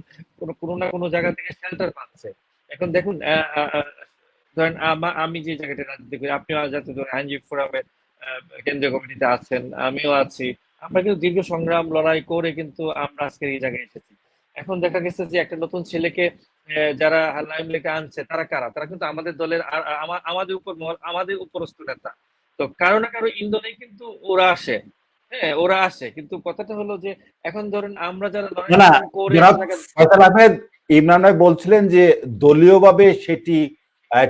S3: কোনো না কোনো জায়গা থেকে শেল্টার পাচ্ছে। এখন দেখুন, ধরেন আমি যে জায়গাটা রাজনীতি করি, আপনিও যাতে ধরেন আইনজীবী ফোরামের কেন্দ্রীয় কমিটিতে আছেন, আমিও আছি। আমরা কিন্তু দীর্ঘ সংগ্রাম লড়াই করে কিন্তু আমরা আজকের এই জায়গায় এসেছি। এখন দেখা গেছে যে একটা নতুন ছেলেকে যারা লাইমলাইটে আনছে, তারা কারা? তারা কিন্তু আমাদের দলের আমাদের উপরস্থ নেতা। তো কারো না কারো ইন্ধনেই কিন্তু ওরা আসে। হ্যাঁ, ওরা আসে, কিন্তু কথাটা হলো যে এখন ধরেন আমরা যারা লড়াই
S2: না,
S3: সংগ্রাম করে
S2: জনাব ফয়সাল আহমেদ, ইমরান ভাই বলছিলেন যে দলীয়ভাবে সেটি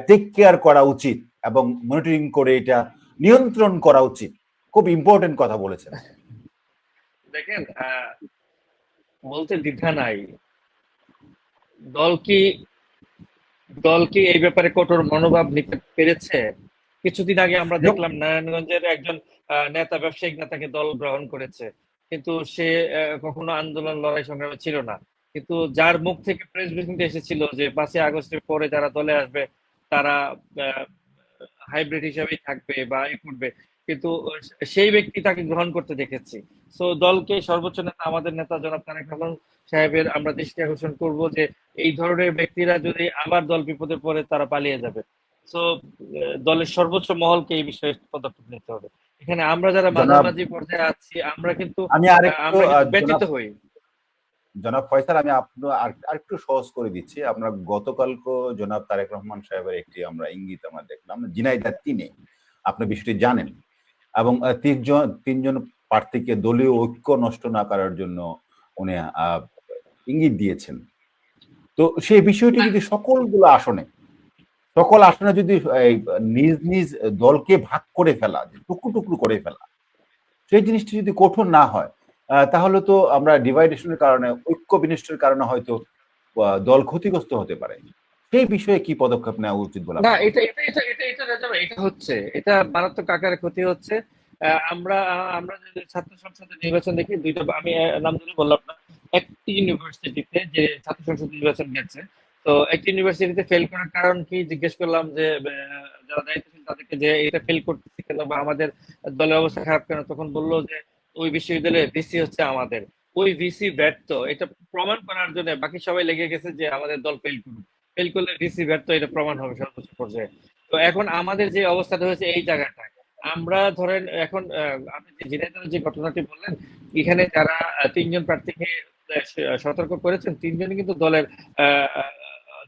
S2: টেক কেয়ার করা উচিত এবং মনিটরিং করে এটা নিয়ন্ত্রণ করা উচিত। খুব ইম্পর্টেন্ট কথা বলেছেন।
S3: দেখেন, বলতে দ্বিধা নাই। দল কি দল কি এই ব্যাপারে কঠোর মনোভাব নিতে পেরেছে? কিছুদিন আগে আমরা দেখলাম নারায়ণগঞ্জের একজন নেতা, ব্যবসায়িক নেতাকে দল গ্রহণ করেছে, কিন্তু সে কখনো আন্দোলন লড়াই সংগ্রামে ছিল না। কিন্তু যার মুখ থেকে প্রেস ব্রিফিংটা এসেছিল যে 5ই আগস্টের পরে যারা দলে আসবে তারা হাইব্রিড হিসেবেই থাকবে বা এ করবে, কিন্তু সেই ব্যক্তি তাকে গ্রহণ করতে দেখেছি। সো দলকে সর্বোচ্চ নেতা, আমাদের নেতা জনাব তারেক রহমান সাহেবের আমরা দৃষ্টি আকর্ষণ করব যে এই ধরনের ব্যক্তিরা যদি আবার দল বিপদে পড়ে তারা পালিয়ে যাবে। সো দলের সর্বোচ্চ মহলকে এই বিষয়ে পদক্ষেপ নিতে হবে। এখানে আমরা যারা মাঝামাঝি পর্যায়ে আছি আমরা কিন্তু
S2: আমি
S3: আমরা কিন্তু ব্যতীত হই।
S2: জনাব ফয়সাল, আমি আপনার আরেকটু সহজ করে দিচ্ছি। আমরা গতকালকে জনাব তারেক রহমান সাহেবের একটি আমরা ইঙ্গিত আমরা দেখলাম ঝিনাইদহ 3-এ, আপনি বিষয়টি জানেন, এবং তিনজন প্রার্থীকে দলীয় ঐক্য নষ্ট না করার জন্য উনি ইঙ্গিত দিয়েছেন। তো সেই বিষয়টি যদি সকল আসনে যদি নিজ নিজ দলকে ভাগ করে ফেলা, টুকরো টুকরো করে ফেলা, সেই জিনিসটি যদি কঠোর না হয়, তাহলে তো আমরা ডিভাইডেশনের কারণে, ঐক্য বিনষ্টের কারণে হয়তো দল ক্ষতিগ্রস্ত হতে পারে। সেই বিষয়ে কি পদক্ষেপ নেওয়া উচিত বলে?
S3: না, এটা হচ্ছে, এটা মারাত্মক আকারে ক্ষতি হচ্ছে। আমরা আমরা যদি ছাত্র সংসদের নির্বাচন দেখি, দুইটা আমি নাম ধরে বললাম না, একটি ইউনিভার্সিটিতে যে ছাত্র সংসদ নির্বাচন গেছে, তো একটি ইউনিভার্সিটিতে ফেল করার কারণ কি জিজ্ঞেস করলাম যে যারা দায়িত্বশীল তাদেরকে, যে এটা ফেল করতেছি কেন বা আমাদের দলের অবস্থা খারাপ কেন, তখন বললো যে ওই বিশ্ববিদ্যালয়ের ভিসি হচ্ছে আমাদের, ওই ভিসি ব্যর্থ। এটা প্রমাণ করার জন্য বাকি সবাই লেগে গেছে যে আমাদের দল ফেল করুক, ফেল করলে ভিসি ব্যর্থ, এটা প্রমাণ হবে সর্বোচ্চ পর্যায়ে। তো এখন আমাদের যে অবস্থাটা হয়েছে এই জায়গাটায়, আমরা ধরেন এখন আপনি যে ঝিনাইদহের যে ঘটনাটি বললেন, এখানে যারা 3জন প্রার্থীকে সতর্ক করেছেন, 3জনই কিন্তু দলের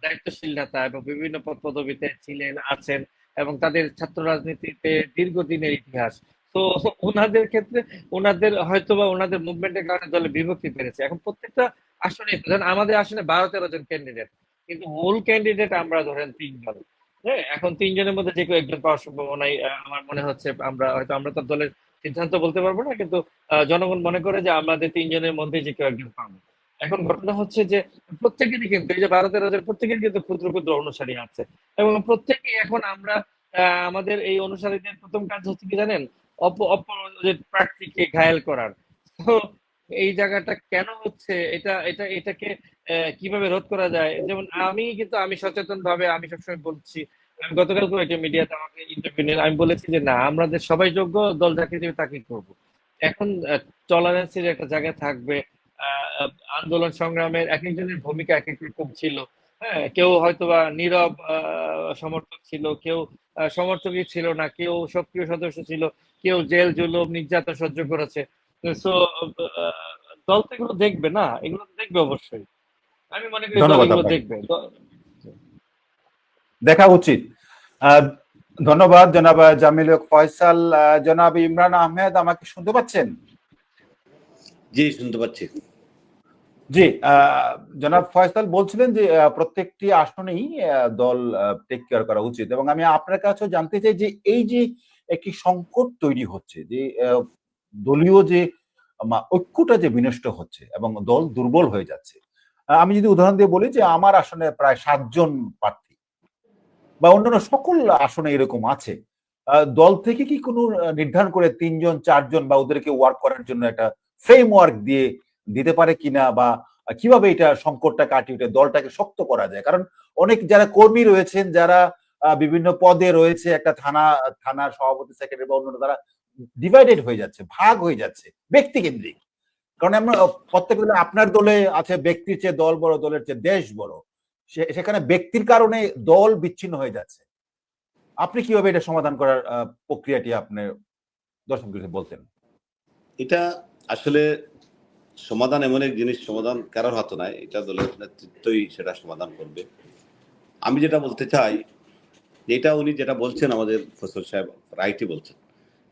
S3: দায়িত্বশীল নেতা এবং বিভিন্ন পদ পদবিতে ছিলেন, আছেন, এবং তাদের ছাত্র রাজনীতিতে দীর্ঘদিনের ইতিহাস। তো ওনাদের ক্ষেত্রে ওনাদের মুভমেন্টের কারণে দলে বিভক্তি পেরেছে। এখন প্রত্যেকটা আসনে, ধরেন আমাদের আসনে 12-13 জন ক্যান্ডিডেট, কিন্তু মূল ক্যান্ডিডেট আমরা ধরেন 3জন। হ্যাঁ, এখন 3জনের মধ্যে যে কেউ একজন পাওয়ার সম্ভাবনাই আমার মনে হচ্ছে। আমরা তো দলের সিদ্ধান্ত বলতে পারবো না, কিন্তু জনগণ মনে করে যে আমাদের 3জনের মধ্যে যে কেউ একজন পাবো। এখন ঘটনা হচ্ছে যে প্রত্যেকেরই কিন্তু এই যে 12-13 জন, প্রত্যেকের কিন্তু ক্ষুদ্র ক্ষুদ্র অনুসারী আছে, এবং প্রত্যেকেই এখন আমরা আমাদের এই অনুসারীদের প্রথম কাজ হচ্ছে কি জানেন, প্রার্থীকে ঘায়েল করার। তো এই জায়গাটা কেন হচ্ছে, এটাকে কিভাবে রোধ করা যায়? যেমন আমি সচেতন ভাবে আমি সবসময় বলছি, আমি গতকালকে একটা মিডিয়াতে আমাকে ইন্টারভিউ নিয়ে আমি বলেছি যে না, আমাদের সবাই যোগ্য, দল যাকে দেবে তাকে করবো। এখন টলারেন্সের একটা জায়গা থাকবে। আন্দোলন সংগ্রামের এক একজনের ভূমিকা এক এক রকম ছিল। হ্যাঁ, কেউ হয়তোবা নীরব সমর্থক ছিল, কেউ সমর্থকই ছিল না, কেউ সক্রিয় সদস্য ছিল, কেউ জেল জুলুম নির্যাতন সহ্য করেছে। সো দল তো এগুলো দেখবে না, এগুলো তো দেখবে অবশ্যই। আমি মনে করি দল এগুলো দেখবে,
S2: দেখা উচিত। ধন্যবাদ জনাব জামিল ফয়সাল। জনাব ইমরান আহমেদ, আমাকে শুনতে পাচ্ছেন?
S5: জি, শুনতে পাচ্ছি।
S2: জি, জনাব ফয়সাল বলছিলেন যে প্রত্যেকটি আসনেই দল টেক কেয়ার করা উচিত, এবং আমি আপনার কাছেও জানতে চাই যে এই যে একটি সংকট তৈরি হচ্ছে, যে দলীয় যে ঐক্যটা যে বিনষ্ট হচ্ছে এবং দল দুর্বল হয়ে যাচ্ছে। আমি যদি উদাহরণ দিয়ে বলি যে আমার আসনে প্রায় 7 জন প্রার্থী, বা অন্যান্য সকল আসনে এরকম আছে। দল থেকে কি কোনো নির্ধারণ করে 3 জন 4 জন বা ওদেরকে ওয়ার্ক করার জন্য একটা ফ্রেমওয়ার্ক দিয়ে দিতে পারে কিনা, বা কিভাবে এটা সংকটটা কাটিয়ে উঠে দলটাকে শক্ত করা যায়? কারণ অনেক যারা কর্মী রয়েছেন, যারা বিভিন্ন পদে রয়েছে, একটা থানার সভাপতি, সেক্রেটারি বা অন্যান্য, তারা ডিভাইডেড হয়ে যাচ্ছে, ভাগ হয়ে যাচ্ছে, ব্যক্তিকেন্দ্রিক। কারণ আমরা প্রত্যেক দলে, আপনার দলে আছে ব্যক্তির চেয়ে দল বড়, দলের চেয়ে দেশ বড়, সেখানে ব্যক্তির কারণে দল বিচ্ছিন্ন হয়ে যাচ্ছে। আপনি কিভাবে এটা সমাধান করার প্রক্রিয়াটি আপনি দর্শকদের বলতেন?
S5: এটা আসলে সমাধান এমন এক জিনিস, সমাধান কারোর হাতে নাই, এটা দলের নেতৃত্বই সেটা সমাধান করবে। আমি যেটা বলতে চাই, এটা উনি যেটা বলছেন, আমাদের ফসল সাহেব রাইটই বলছেন।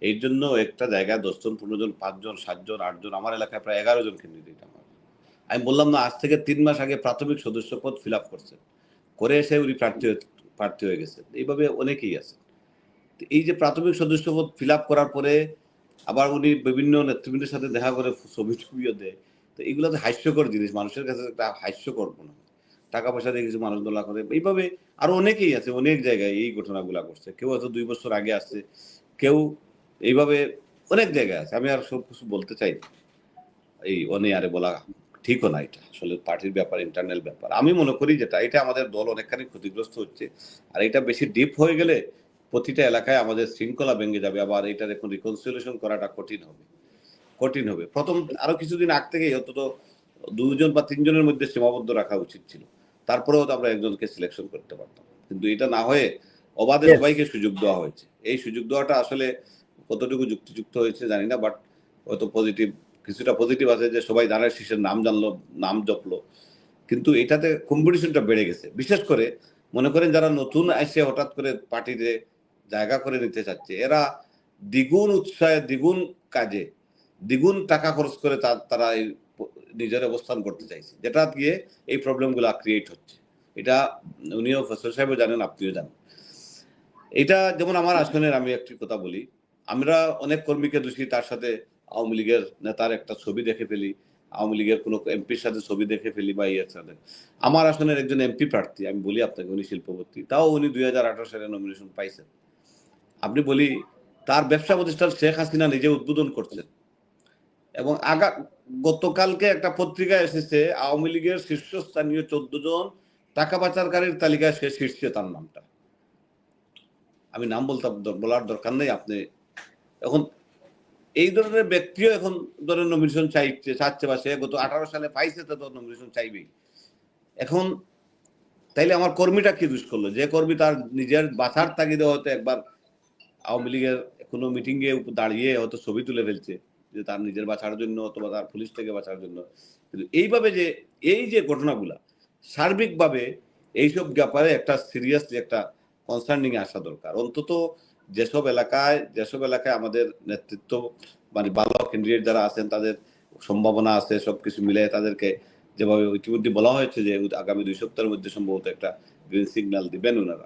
S5: এই জন্য একটা জায়গায় 10 জন 15 জন 5 জন 7 জন 8 জন, আমার এলাকায় প্রায় 11 জন ক্যান্ডিডেট। আমি বললাম না, আজ থেকে 3 মাস আগে প্রাথমিক সদস্য পদ ফিল আপ করছেন, করে এসে উনি প্রার্থী হয়ে গেছেন। এইভাবে অনেকেই আছে। এই যে প্রাথমিক সদস্য পদ ফিল আপ করার পরে আবার উনি বিভিন্ন নেতৃবৃন্দের সাথে দেখা করে ছবিও দেয়। তো এগুলো তো হাস্যকর জিনিস, মানুষের কাছে একটা হাস্যকর মনে হয়। টাকা পয়সা দিয়ে কিছু মানুষ দোলা করে, এইভাবে আরো অনেকেই আছে, অনেক জায়গায় এই ঘটনাগুলা করছে। কেউ হয়তো 2 বছর আগে আসছে, কেউ এইভাবে অনেক জায়গায় আছে। আমি আর সব কিছু বলতে চাই না, এই অনেয়ারে বলা ঠিকও না। এটা আসলে পার্টির ব্যাপার, ইন্টারনাল ব্যাপার। আমি মনে করি যেটা, এটা আমাদের দল অনেকখানি ক্ষতিগ্রস্ত হচ্ছে। আর এটা বেশি ডিপ হয়ে গেলে প্রতিটা এলাকায় আমাদের শৃঙ্খলা ভেঙে যাবে, আবার এটার এখন রিকনসিলিয়েশন করাটা কঠিন হবে। প্রথম আরো কিছুদিন আগ থেকেই অন্তত 2 জন বা 3 জনের মধ্যে সীমাবদ্ধ রাখা উচিত ছিল, তারপরেও তো আমরা একজনকে সিলেকশন করতে পারতাম। কিন্তু এটা না হয়ে অবাধে সবাইকে সুযোগ দেওয়া হয়েছে। এই সুযোগ দেওয়াটা আসলে কতটুকু যুক্তিযুক্ত হয়েছে জানি না, বাট হয়তো কিছুটা পজিটিভ আছে যে সবাই ধানের শীষের নাম জানলো, নাম জপলো। কিন্তু এটাতে কম্পিটিশনটা বেড়ে গেছে। বিশেষ করে মনে করেন যারা নতুন এসে হঠাৎ করে পার্টিতে জায়গা করে নিতে চাচ্ছে, এরা দ্বিগুণ উৎসাহে, দ্বিগুণ কাজে, দ্বিগুণ টাকা খরচ করে তারা এই নিজের অবস্থান করতে চাইছে, যেটা দিয়ে এই প্রবলেমগুলো ক্রিয়েট হচ্ছে। এটা উনিও ফসল সাহেবও জানেন, আপনিও জানেন। এটা যেমন আমার আসনের, আমি একটি কথা বলি, আমরা অনেক কর্মীকে দোষী, তার সাথে আওয়ামী লীগের নেতার একটা ছবি দেখে ফেলি, আওয়ামী লীগের কোনো এমপির সাথে ছবি দেখে ফেলি বা ইয়ের সাথে। আমার আসনের একজন এমপি প্রার্থী, আমি বলি আপনাকে, উনি শিল্পপতি, তাও উনি 2018 সালে নমিনেশন পাইছেন। আপনি বলি, তার ব্যবসা প্রতিষ্ঠান শেখ হাসিনা নিজে উদ্বোধন করছেন, এবং গতকালকে একটা পত্রিকায় এসেছে আওয়ামী লীগের শীর্ষস্থানীয় 14 জন টাকা পাচারকারীর তালিকায় সে শীর্ষে, তার নামটা আমি নাম বলার দরকার নেই। আপনি এখন এই ধরনের ব্যক্তিও এখন ধরেন নমিনেশন চাচ্ছে, বা সে গত 18 সালে পাইছে, তো নমিনেশন চাইবেই। এখন তাইলে আমার কর্মীটা কি দোষ করলো? যে কর্মী তার নিজের বাঁচার তাগিদে হয়তো একবার আওয়ামী লীগের কোনো মিটিং এ দাঁড়িয়ে হয়তো ছবি তুলে ফেলছে, যে তার নিজের বাঁচার জন্য অথবা তার পুলিশ থেকে বাঁচার জন্য। কিন্তু এইভাবে যে এই যে ঘটনাগুলা, সার্বিকভাবে এইসব ব্যাপারে একটা সিরিয়াসলি একটা কনসার্নিং আসা দরকার। অন্তত যেসব এলাকায় আমাদের নেতৃত্ব, মানে ভালো ক্যান্ডিডেট যারা আছেন, তাদের সম্ভাবনা আছে, সবকিছু মিলে তাদেরকে যেভাবে ইতিমধ্যে বলা হয়েছে যে আগামী 2 সপ্তাহের মধ্যে সম্ভবত একটা গ্রিন সিগন্যাল দিবেন ওনারা,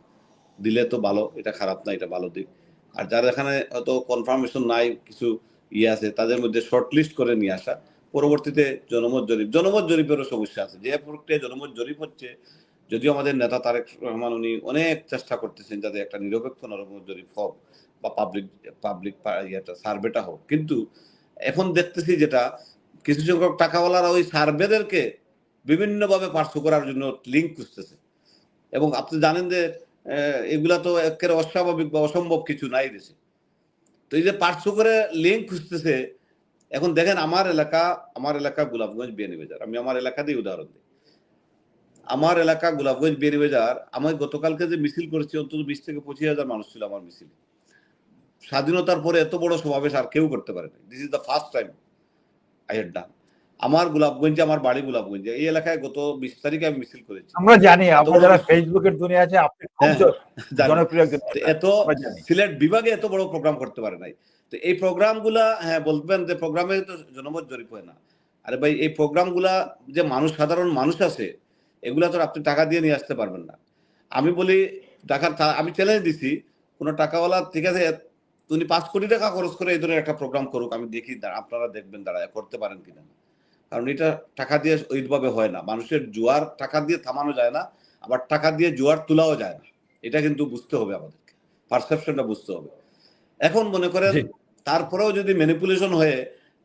S5: দিলে তো ভালো, এটা খারাপ না, এটা ভালো দিক। আর যারা এখানে হয়তো কনফার্মেশন নাই, কিছু আছে, তাদের মধ্যে শর্ট লিস্ট করে নিয়ে আসা, পরবর্তীতে জনমত জরিপেরও সমস্যা আছে। যে প্রক্রিয়া জনমত জরিপ হচ্ছে, যদিও আমাদের নেতা তারেক রহমান উনি অনেক চেষ্টা করতেছেন যাতে একটা নিরপেক্ষ জনমত জরিপ হোক বা পাবলিক সার্ভেটা হোক, কিন্তু এখন দেখতেছি যেটা, কিছু সংখ্যক টাকাওয়ালারা ওই সার্ভেদেরকে বিভিন্নভাবে পার্শ্ব করার জন্য লিঙ্ক খুঁজতেছে। এবং আপনি জানেন যে এগুলা তো একেবারে অস্বাভাবিক বা অসম্ভব কিছু নাই দেশে। তো এই যে পার্শ্ব করে লিঙ্ক খুঁজতেছে, এখন দেখেন আমার এলাকা গোলাপগঞ্জ বিয়ানীবাজার, আমি আমার এলাকা দিয়ে উদাহরণ দিই। আমার এলাকা গোলাপগঞ্জ বিয়ানীবাজার, আমি গতকালকে যে মিছিল করেছি, অন্তত 20 থেকে 25,000 মানুষ ছিল আমার মিছিল। স্বাধীনতার পরে এত বড় সমাবেশ আর কেউ করতে পারে না। This is the first time I had done. আমার গোলাপগঞ্জে, আমার বাড়ি গোলাপগঞ্জে, এই এলাকায় গত 20 তারিখে আমি মিছিল করেছি।
S2: আমরা জানি, আমরা যারা ফেসবুকের দুনিয়া আছে, আপনি খুব জনপ্রিয় একজন।
S5: এত সিলেট বিভাগে এত বড় প্রোগ্রাম করতে পারে নাই। তো এই প্রোগ্রামগুলা, হ্যাঁ বলবেন যে প্রোগ্রামে তো জনমত জরিপ হয় না। আরে ভাই, এই প্রোগ্রামগুলা যে সাধারণ মানুষ আছে, এগুলা তো আপনি টাকা দিয়ে নিয়ে আসতে পারবেন না। আমি বলি আমি চ্যালেঞ্জ দিছি, কোনো টাকাওয়ালা ঠিক আছে উনি 5 কোটি টাকা খরচ করে এই ধরনের একটা প্রোগ্রাম করুক, আমি দেখি আপনারা দেখবেন দাঁড়ায় করতে পারেন কিনা। কারণ এটা টাকা দিয়ে ওইভাবে হয় না, মানুষের জোয়ার টাকা দিয়ে থামানো যায় না, আবার টাকা দিয়ে জোয়ার তোলাও যায় না। এটা কিন্তু বুঝতে হবে, আমাদেরকে পারসেপশনটা বুঝতে হবে। এখন মনে করেন
S2: জি
S5: তারপরেও যদি ম্যানিপুলেশন হয়ে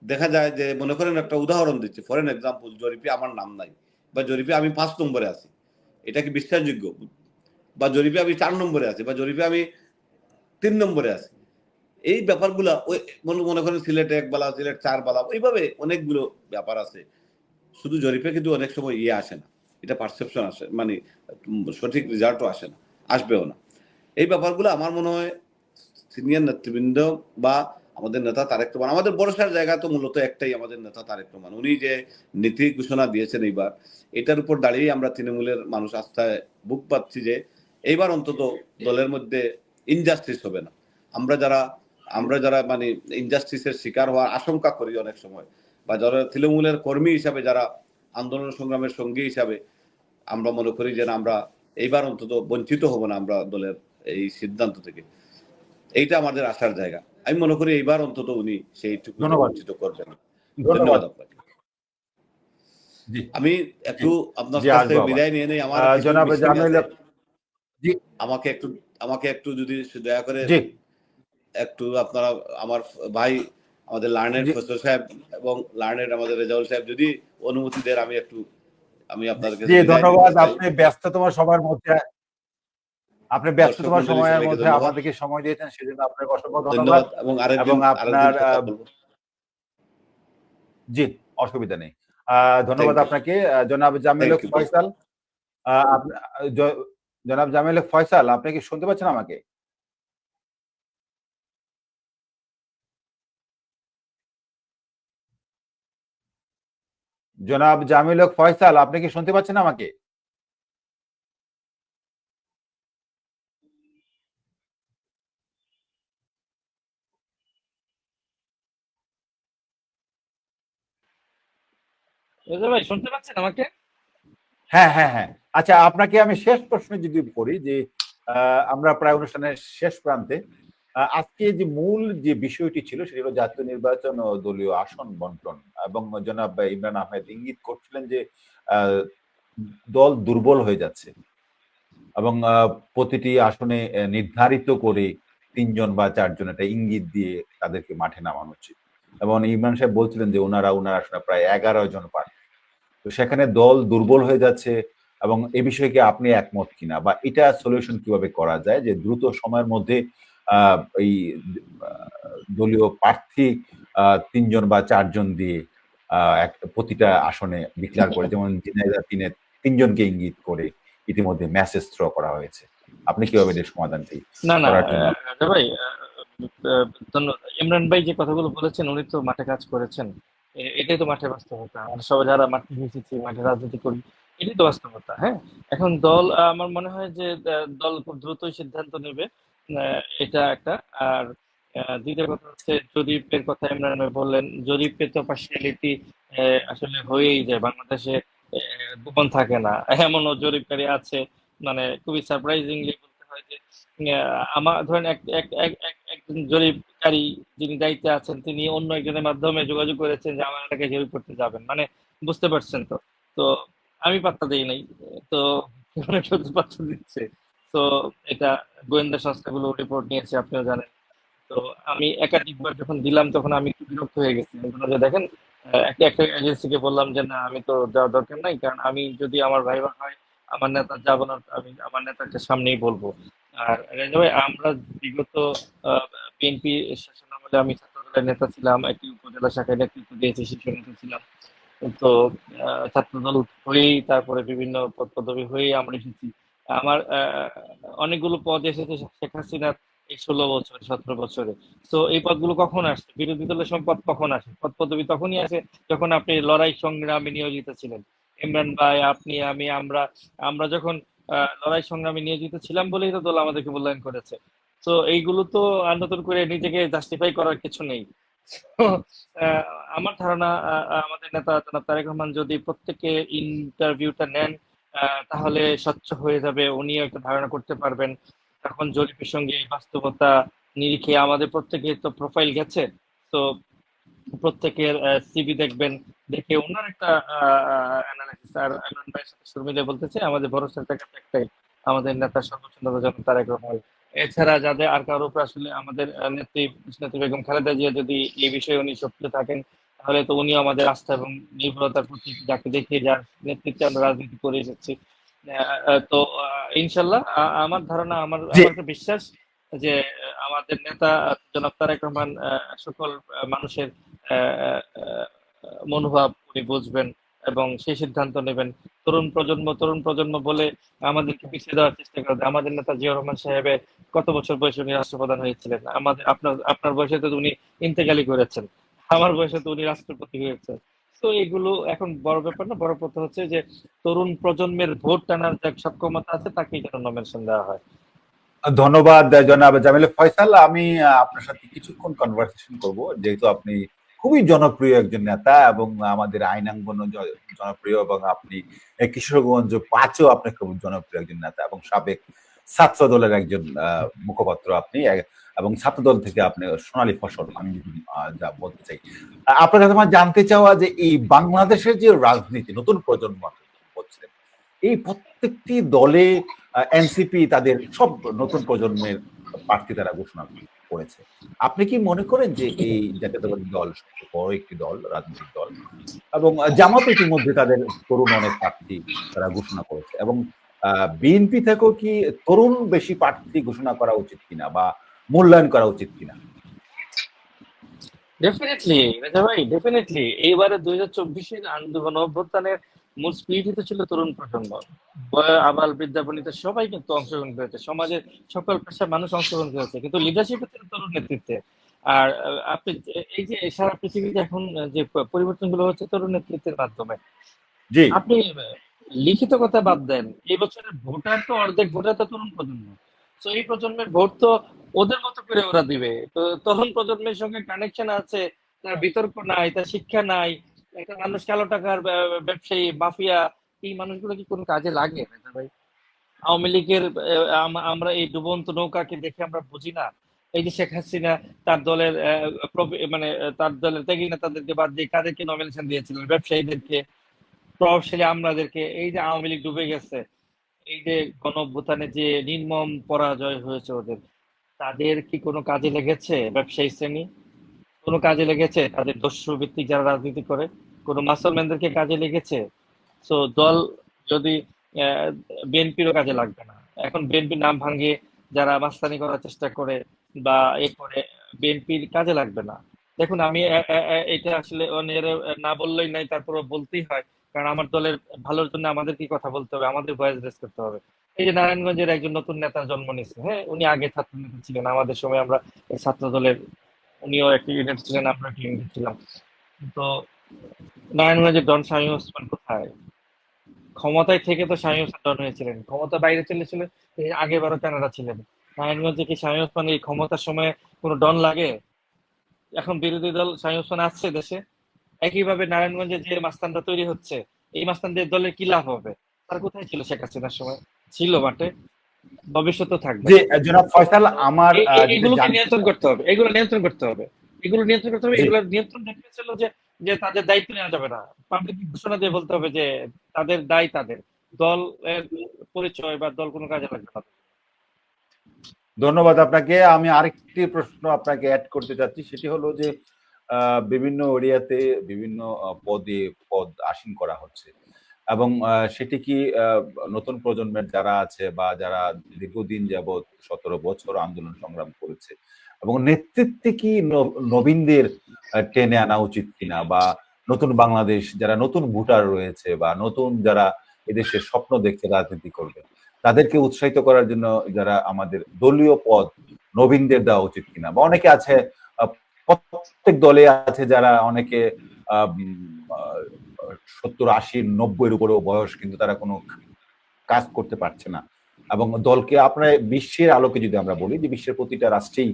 S5: দেখা যায় যে, মনে করেন একটা উদাহরণ দিচ্ছি, ফর এন এক্সাম্পল, জরিপে আমার নাম নাই বা জরিপে আমি 5 নম্বরে আছি, এটা কি বিশ্বাসযোগ্য? বা জরিপে আমি 4 নম্বরে আছি, বা জরিপে আমি 3 নম্বরে আছি। এই ব্যাপারগুলা ওই মনে করেন সিলেট 1 বালা, সিলেট 4 বালা, ওইভাবে অনেকগুলো ব্যাপার আছে। শুধু জরিপে কিন্তু অনেক সময় আসে না, এটা পারসেপশন আসে, মানে সঠিক রেজাল্টও আসে না, আসবেও না। এই ব্যাপারগুলো আমার মনে হয় সিনিয়র নেতৃবৃন্দ বা আমাদের নেতা তারেক রহমান, আমাদের ভরসার জায়গা তো মূলত একটাই, আমাদের নেতা তারেক রহমান। উনি যে নীতি ঘোষণা দিয়েছেন এইবার, এটার উপর দাঁড়িয়ে আমরা তৃণমূলের মানুষ আস্থায় বুক পাচ্ছি যে এইবার অন্তত দলের মধ্যে ইনজাস্টিস হবে না। আমরা যারা মানে ইনজাস্টিসের শিকার হওয়ার আশঙ্কা করি অনেক সময়, বা যারা তৃণমূলের কর্মী হিসাবে, যারা আন্দোলন সংগ্রামের সঙ্গী হিসাবে আমরা মনে করি যে আমরা এইবার অন্তত বঞ্চিত হব না আমরা দলের এই সিদ্ধান্ত থেকে। এইটা আমাদের আসার জায়গা। আমি মনে করি এইবার অন্তত উনি সেইটুকু বঞ্চিত করবেন। ধন্যবাদ আপনাকে।
S2: জি
S5: আমি একটু আপনার
S2: জি
S5: কাছ
S2: আসবো
S5: থেকে
S2: আবার।
S5: বিদায় নিয়ে নেই, আমার কিছু
S2: জনাব
S5: মিটিং
S2: জামিল,
S5: আছে।
S2: জি
S5: আমাকে একটু যদি দয়া করে
S2: জি
S5: একটু আপনারা, আমার ভাই আমাদের লার্নের
S2: জি
S5: ফসল সাহেব এবং লার্নের আমাদের রেজাউল সাহেব যদি অনুমতি দেন, আমি আপনাদেরকে
S2: জি
S5: বিদায় নিতে
S2: ধন্যবাদ।
S5: চাই।
S2: আপনি ব্যস্ততম সময়ের মধ্যে
S5: দর্শক মন্ডলী সবাইকে
S2: মধ্যে
S5: ধন্যবাদ,
S2: আমাদেরকে সময় দিয়েছেন, সেজন্য আপনাকে অসংখ্য ধন্যবাদ।
S5: ধন্যবাদ, এবং
S2: এবং
S5: আরেকদিন
S2: আপনার
S5: কথা বলবো।
S2: জি অসুবিধা নেই। ধন্যবাদ
S5: থ্যাংক ইউ,
S2: আপনাকে। জনাব জামিল
S5: থ্যাংক ইউ।
S2: ফয়সাল, জনাব জামিল ফয়সাল, আপনি কি শুনতে পাচ্ছেন আমাকে? জনাব জামিল ফয়সাল, আপনি কি শুনতে পাচ্ছেন আমাকে?
S3: রেজা ভাই শুনতে পাচ্ছেন আমাকে?
S2: হ্যাঁ হ্যাঁ হ্যাঁ। আচ্ছা, আপনাকে আমি শেষ প্রশ্ন যদি করি যে আমরা প্রায় অনুষ্ঠানের শেষ প্রান্তে, আজকে যে মূল যে বিষয়টি ছিল সেটি হলো জাতীয় নির্বাচন ও দলীয় আসন বন্টন, এবং জনাব ইমরান আহমেদ ইঙ্গিত করছিলেন যে দল দুর্বল হয়ে যাচ্ছে এবং প্রতিটি আসনে নির্ধারিত করে 3 জন বা 4 জন একটা ইঙ্গিত দিয়ে তাদেরকে মাঠে নামানো উচিত। এবং ইমরান সাহেব বলছিলেন যে ওনার আসনে প্রায় 11 জন প্রার্থী, তো সেখানে দল দুর্বল হয়ে যাচ্ছে। এবং এই বিষয়ে কি আপনি একমত কিনা, বা এটা সলিউশন কিভাবে করা যায় যে দ্রুত সময়ের মধ্যে এই দলীয় প্রার্থী 3 জন বা 4 জন দিয়ে প্রতিটা আসনে ডিক্লেয়ার করে, যেমন ঝিনাইদহ 3 জনকে ইঙ্গিত করে ইতিমধ্যে মেসেজ থ্রো করা হয়েছে। আপনি কিভাবে এর সমাধানটি
S3: না না
S2: করার জন্য?
S3: রাজা ভাই, ধন্যবাদ। ইমরান ভাই যে কথাগুলো বলেছেন, উনি তো মাঠে কাজ করেছেন। এটাই তো মাঠে বাস্তবতা। আমরা সবাই যারা মাঠে এসেছি, মাঠে রাজনীতি করি, এটাই তো বাস্তবতা। হ্যাঁ, এখন দল, আমার মনে হয় যে দল খুব দ্রুতই সিদ্ধান্ত নেবে, এটা একটা। আর দ্বিতীয় কথা হচ্ছে, জরিপের কথা ইমরান ভাই বললেন, জরিপে তো পার্সিয়ালিটি আসলে হয়েই যায় বাংলাদেশে, গোপন থাকে না। এমনও জরিপকারী আছে, মানে খুবই সারপ্রাইজিংলি বলতে হয় যে আমার ধরেন একজন জরিপকারী যিনি দায়িত্বে আছেন, তিনি অন্য একজনের মাধ্যমে যোগাযোগ করেছেন যে আমার এলাকায় জরিপ করতে যাবেন, মানে বুঝতে পারছেন তো। তো আমি পাত্তা দিই নাই, তো কেউ তো পাত্তা দিচ্ছে। তো এটা গোয়েন্দা সংস্থাগুলো রিপোর্ট নিয়েছে, আপনিও জানেন। তো আমি একাধিকবার যখন দিলাম, তখন আমি একটু বিরক্ত হয়ে গেছি। আমি বললাম যে দেখেন, একটা একটা এজেন্সিকে বললাম যে না, আমি তো যাওয়ার দরকার নাই, কারণ আমি যদি আমার ভাইবা হয়, আমার নেতা যাবো না, আমি আমার নেতাকে সামনেই বলবো। আর রেজা ভাই, আমরা বিগত বিএনপি শাসনামলে আমি ছাত্র দলের নেতা ছিলাম, একটি উপজেলা শাখায় নেতৃত্ব দিয়েছি, শীর্ষ নেতা ছিলাম। তো ছাত্রদল হয়েই, তারপরে বিভিন্ন পদ পদবি হয়েই আমরা এসেছি। আমার অনেকগুলো পদ এসেছে শেখ হাসিনার এই 16 বছর 17 বছরে। তো এই পদগুলো কখন আসছে? বিরোধী দলের সব পদ কখন আসে? পদ পদবি তখনই আসে যখন আপনি লড়াই সংগ্রামে নিয়োজিত ছিলেন। ইমরান ভাই, আপনি, আমি, আমরা আমরা যখন লড়াই সংগ্রামে নিয়োজিত ছিলাম বলেই তো দল আমাদেরকে মূল্যায়ন করেছে। তো এইগুলো তো আর নতুন করে নিজেকে জাস্টিফাই করার কিছু নেই। তো আহ, আমার ধারণা আমাদের নেতা জনাব তারেক রহমান যদি প্রত্যেকে ইন্টারভিউটা নেন, তাহলে স্বচ্ছ হয়ে যাবে, উনিও একটা ধারণা করতে পারবেন। এখন জরিপের সঙ্গে বাস্তবতা নিরিখে আমাদের প্রত্যেকের তো প্রোফাইল গেছে, তো প্রত্যেকের সিভি দেখবেন, দেখে ওনার একটা অ্যানালাইসিস। আর ইমরান ভাইয়ের সাথে শর্মিলা বলতেছে আমাদের ভরসার জায়গা একটাই, আমাদের নেতা সর্বোচ্চ নেতা জনাব তারেক রহমান। এছাড়া যাদের আর কারোর উপর আসলে আমাদের নেত্রী বেগম খালেদা জিয়া যদি এই বিষয়ে উনি সক্রিয় থাকেন, তাহলে তো উনিও আমাদের আস্থা এবং নির্ভরতার প্রতীক, যাকে দেখে যার নেতৃত্বে আমরা রাজনীতি করে এসেছি। তো ইনশাল্লাহ আমার ধারণা, আমার
S2: জি।
S3: আমার একটা বিশ্বাস যে আমাদের নেতা জনাব তারেক রহমান সকল মানুষের আহ, আহ, মনোভাব উনি বুঝবেন এবং সেই সিদ্ধান্ত নেবেন। তরুণ প্রজন্ম বলে আমাদেরকে পিছিয়ে দেওয়ার চেষ্টা করে। আমাদের নেতা জিয়াউর রহমান সাহেবের কত বছর বয়সে উনি রাষ্ট্রপ্রধান হয়েছিলেন, আমাদের আপনার আপনার বয়সে তো উনি ইন্তেকালি করেছেন, আমার বয়সে তো উনি রাষ্ট্রপতি হয়েছেন। তো এগুলো এখন বড় ব্যাপার না, বড় কথা হচ্ছে যে তরুণ প্রজন্মের ভোট টানার যে সক্ষমতা আছে তাকেই যেন নমিনেশন দেওয়া হয়।
S2: ধন্যবাদ জনাব জামিল ফয়সাল। আমি আপনার সাথে কিছুক্ষণ কনভারসেশন করব, যেহেতু আপনি খুবই জনপ্রিয় একজন নেতা এবং আমাদের আইনাঙ্গন জনপ্রিয়, এবং আপনি কিশোরগঞ্জ ৫ও আপনি খুব জনপ্রিয় একজন নেতা এবং সাবেক ছাত্র দলের একজন মুখপাত্র আপনি, এবং ছাত্র দল থেকে আপনি সোনালী ফসল। আমি যদি যা বলতে চাই, আপনার কাছে আমার জানতে চাওয়া যে এই বাংলাদেশের যে রাজনীতি নতুন প্রজন্ম হচ্ছে, এই প্রত্যেকটি দলে এনসিপি তাদের সব নতুন প্রজন্মের প্রার্থী তারা ঘোষণা করেছে। আপনি কি মনে করেন যে এই জাতীয়তাবাদী দল সবচেয়ে বড় একটি দল, রাজনৈতিক দল, এবং জামাত ইতিমধ্যে তাদের তরুণ অনেক প্রার্থী তারা ঘোষণা করেছে, এবং বিএনপি থেকেও কি তরুণ বেশি প্রার্থী ঘোষণা করা উচিত কিনা বা মূল্যায়ন করা উচিত কিনা?
S3: ডেফিনেটলি রাজা ভাই, ডেফিনেটলি এইবারে 2024-এর আন্দোলন অভ্যুত্থানের মূল স্পিরিটই তো ছিল তরুণ প্রজন্ম। আবাল বৃদ্ধা বনিতা সবাই কিন্তু অংশগ্রহণ করেছে, সমাজের সকল পেশার মানুষ অংশগ্রহণ করেছে, কিন্তু লিডারশিপে ছিল তরুণ নেতৃত্বে। আর আপনি এই যে সারা পৃথিবীতে এখন যে পরিবর্তনগুলো হচ্ছে তরুণ নেতৃত্বের মাধ্যমে।
S2: জি।
S3: আপনি লিখিত কথা বাদ দেন, এই বছরের ভোটার তো অর্ধেক ভোটার তো তরুণ প্রজন্ম। তো এই প্রজন্মের ভোট তো ওদের মতো করে ওরা দিবে। তো তরুণ প্রজন্মের সঙ্গে কানেকশন আছে, তার বিতর্ক নাই, তার শিক্ষা নাই, একটা মানুষ কালো টাকার ব্যবসায়ী মাফিয়া, এই মানুষগুলো কি কোনো কাজে লাগে না ভাই? আওয়ামী লীগের আমরা এই ডুবন্ত নৌকাকে দেখে আমরা বুঝি না? এই যে শেখ হাসিনা তার দলের মানে তার দলের ত্যাগী নেতাদেরকে বাদ দিয়ে কাদেরকে নমিনেশন দিয়েছিলেন? ব্যবসায়ীদেরকে, প্রভাবশালী আমলাদেরকে। এই যে আওয়ামী লীগ ডুবে গেছে, এই যে গণঅভ্যুত্থানে যে নির্মম পরাজয় হয়েছে ওদের, তাদের কি কোনো কাজে লেগেছে? ব্যবসায়ী শ্রেণী কোনো কাজে লেগেছে? তাদের দস্যু ভিত্তিক যারা রাজনীতি করে কোনো মাসলম্যানদেরকে কাজে লেগেছে? তো দল যদি বিএনপিরও কাজে লাগবে না। এখন বিএনপির নাম ভাঙিয়ে যারা মাস্তানি করার চেষ্টা করে বা এ করে, বিএনপির কাজে লাগবে না। দেখুন আমি এটা আসলে অন্যের না বললেই নাই, তারপরে বলতেই হয়, কারণ আমার দলের ভালোর জন্য আমাদের কি কথা বলতে হবে, আমাদের ভয়েস রেজ করতে হবে। এই যে নারায়ণগঞ্জের একজন নতুন নেতার জন্ম নিচ্ছে, হ্যাঁ, উনি আগে ছাত্র নেতা ছিলেন, আমাদের সময় আমরা এই ছাত্র দলের, উনিও একটি ইউনিট ছিলেন, আমরা একটি ইউনিট ছিলাম। তো নারায়ণগঞ্জের ডন শামীম ওসমান কোথায়? ক্ষমতায় থেকে তো শামীম ওসমান ডন হয়েছিলেন, ক্ষমতা বাইরে চলে ছিল, তিনি আগেবারও কানাডা ছিলেন। নারায়ণগঞ্জে কি শামীম ওসমান এই ক্ষমতার সময় কোনো ডন লাগে? এখন বিরোধী দল শামীম ওসমান আসছে দেশে, একইভাবে নারায়ণগঞ্জে যে মাস্তানটা তৈরি হচ্ছে, এই মাস্তানদের দলের কি লাভ হবে? তার কোথায় ছিল শেখ হাসিনার সময়? ছিল বটে, ভবিষ্যতেও থাকবে।
S2: যে জনাব ফয়সাল, আমার
S3: এগুলোকে নিয়ন্ত্রণ করতে হবে, এগুলো নিয়ন্ত্রণ করতে হবে, এগুলো নিয়ন্ত্রণ করতে হবে। এগুলোর নিয়ন্ত্রণ দেখতে যে যে তাদের দায়িত্ব নেওয়া যাবে না, পাবলিক ঘোষণা দিয়ে বলতে হবে যে তাদের দায়, তাদের দল পরিচয় বা দল কোনো কাজে লাগবে না।
S2: ধন্যবাদ আপনাকে। আমি আরেকটি প্রশ্ন আপনাকে অ্যাড করতে চাচ্ছি, সেটি হলো যে বিভিন্ন এরিয়াতে বিভিন্ন পদ আসীন করা হচ্ছে, এবং সেটি কি নতুন প্রজন্মের যারা আছে বা যারা দীর্ঘদিন যাবৎ 17 বছর আন্দোলন সংগ্রাম করেছে, এবং নেতৃত্বে কি নবীনদের টেনে আনা উচিত কিনা, বা নতুন বাংলাদেশ যারা নতুন ভোটার রয়েছে বা নতুন যারা এদেশের স্বপ্ন দেখছে রাজনীতি করবে, তাদেরকে উৎসাহিত করার জন্য যারা আমাদের দলীয় পদ নবীনদের দেওয়া উচিত কিনা? বা অনেকে আছে, প্রত্যেক দলে আছে যারা অনেকে 70, 80, 90-এর উপরেও বয়স, কিন্তু তারা কোনো কাজ করতে পারছে না, এবং দলকে আপনার বিশ্বের আলোকে যদি আমরা বলি যে বিশ্বের প্রতিটা রাষ্ট্রেই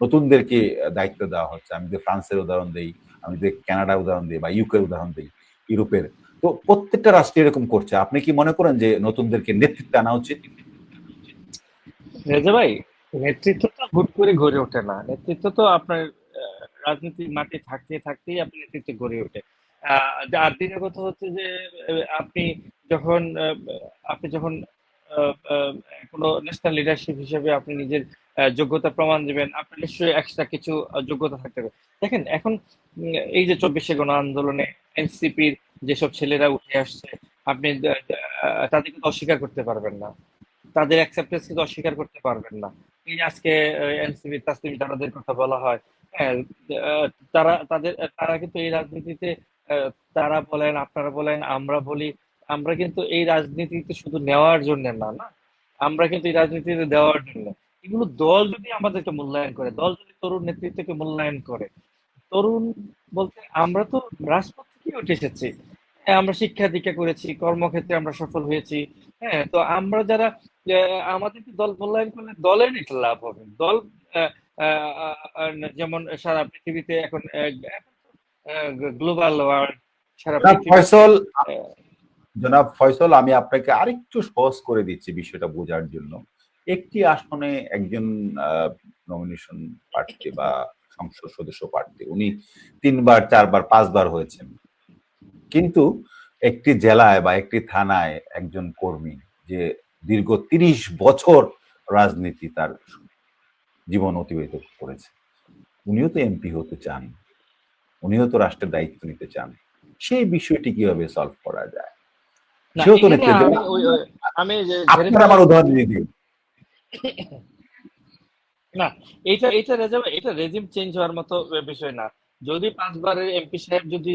S2: নতুনদেরকে দায়িত্ব দেওয়া হচ্ছে। আমি যদি ফ্রান্সের উদাহরণ দিই, আমি যদি কানাডার উদাহরণ দিই বা ইউকের উদাহরণ দিই, ইউরোপের, তো প্রত্যেকটা রাষ্ট্র এরকম করছে। আপনি কি মনে করেন যে নতুনদেরকে নেতৃত্বে আনা উচিত?
S3: রেজা ভাই, নেতৃত্ব তো হুট করে গড়ে ওঠে না। নেতৃত্ব তো আপনার রাজনীতির মাঠে থাকতে থাকতেই আপনি নেতৃত্ব গড়ে ওঠে। আর দ্বিতীয় কথা হচ্ছে যে আপনি যখন আপনি যখন কোনো ন্যাশনাল লিডারশিপ হিসেবে আপনি নিজের যোগ্যতা প্রমাণ দিবেন, আপনার নিশ্চয়ই এক্সট্রা কিছু যোগ্যতা থাকতে হবে। দেখেন এখন এই যে ২৪শে গণ আন্দোলনে এনসিপির যেসব ছেলেরা উঠে আসছে, আপনি তাদেরকে তো অস্বীকার করতে পারবেন না, তাদের অ্যাকসেপ্টেন্স কিন্তু অস্বীকার করতে পারবেন না। এই যে আজকে এনসিপি তাসলিম তারাদের কথা বলা হয়, হ্যাঁ, আহ, তারা কিন্তু এই রাজনীতিতে তারা বলেন, আপনারা বলেন, আমরা বলি, আমরা কিন্তু এই রাজনীতিতে শুধু নেওয়ার জন্য না, না, আমরা কিন্তু এই রাজনীতিতে দেওয়ার জন্য। এগুলো দল যদি আমাদেরকে মূল্যায়ন করে, দল যদি তরুণ নেতৃত্বকে মূল্যায়ন করে, তরুণ বলতে আমরা তো রাজপথ থেকে উঠে এসেছি। হ্যাঁ, আমরা শিক্ষা দীক্ষা করেছি, কর্মক্ষেত্রে আমরা সফল হয়েছি। হ্যাঁ, তো আমরা যারা আমাদেরকে দল মূল্যায়ন করলে দলের একটা লাভ হবে। দল আহ, আহ, আহ, যেমন সারা পৃথিবীতে এখন গ্লোবাল ওয়ার্ল্ড, সারা
S2: জনাব
S3: পৃথিবীতে
S2: ফয়সল,
S3: আহ,
S2: জনাব ফয়সল, আমি আপনাকে আরেকটু সহজ করে দিচ্ছি বিষয়টা বোঝার জন্য। একটি আসনে একজন নমিনেশন প্রার্থী বা সংসদ সদস্য প্রার্থী, উনি 3বার 4বার 5বার হয়েছেন, কিন্তু একটি জেলায় বা একটি থানায় একজন কর্মী যে দীর্ঘ 30 বছর রাজনীতি তার জীবন অতিবাহিত করেছে, উনিও তো এমপি হতে চান, উনিও তো রাষ্ট্রের দায়িত্ব নিতে চান। সেই বিষয়টি কিভাবে সলভ করা যায়?
S3: না,
S2: সেও তো
S3: এখানে
S2: নেতৃত্ব।
S3: আমি
S2: আপনার আমার উদাহরণ দিয়ে দিন।
S3: না, এটা এটা রেজিম চেঞ্জ হওয়ার মতো বিষয় না। যদি 5বারের এমপি সাহেব যদি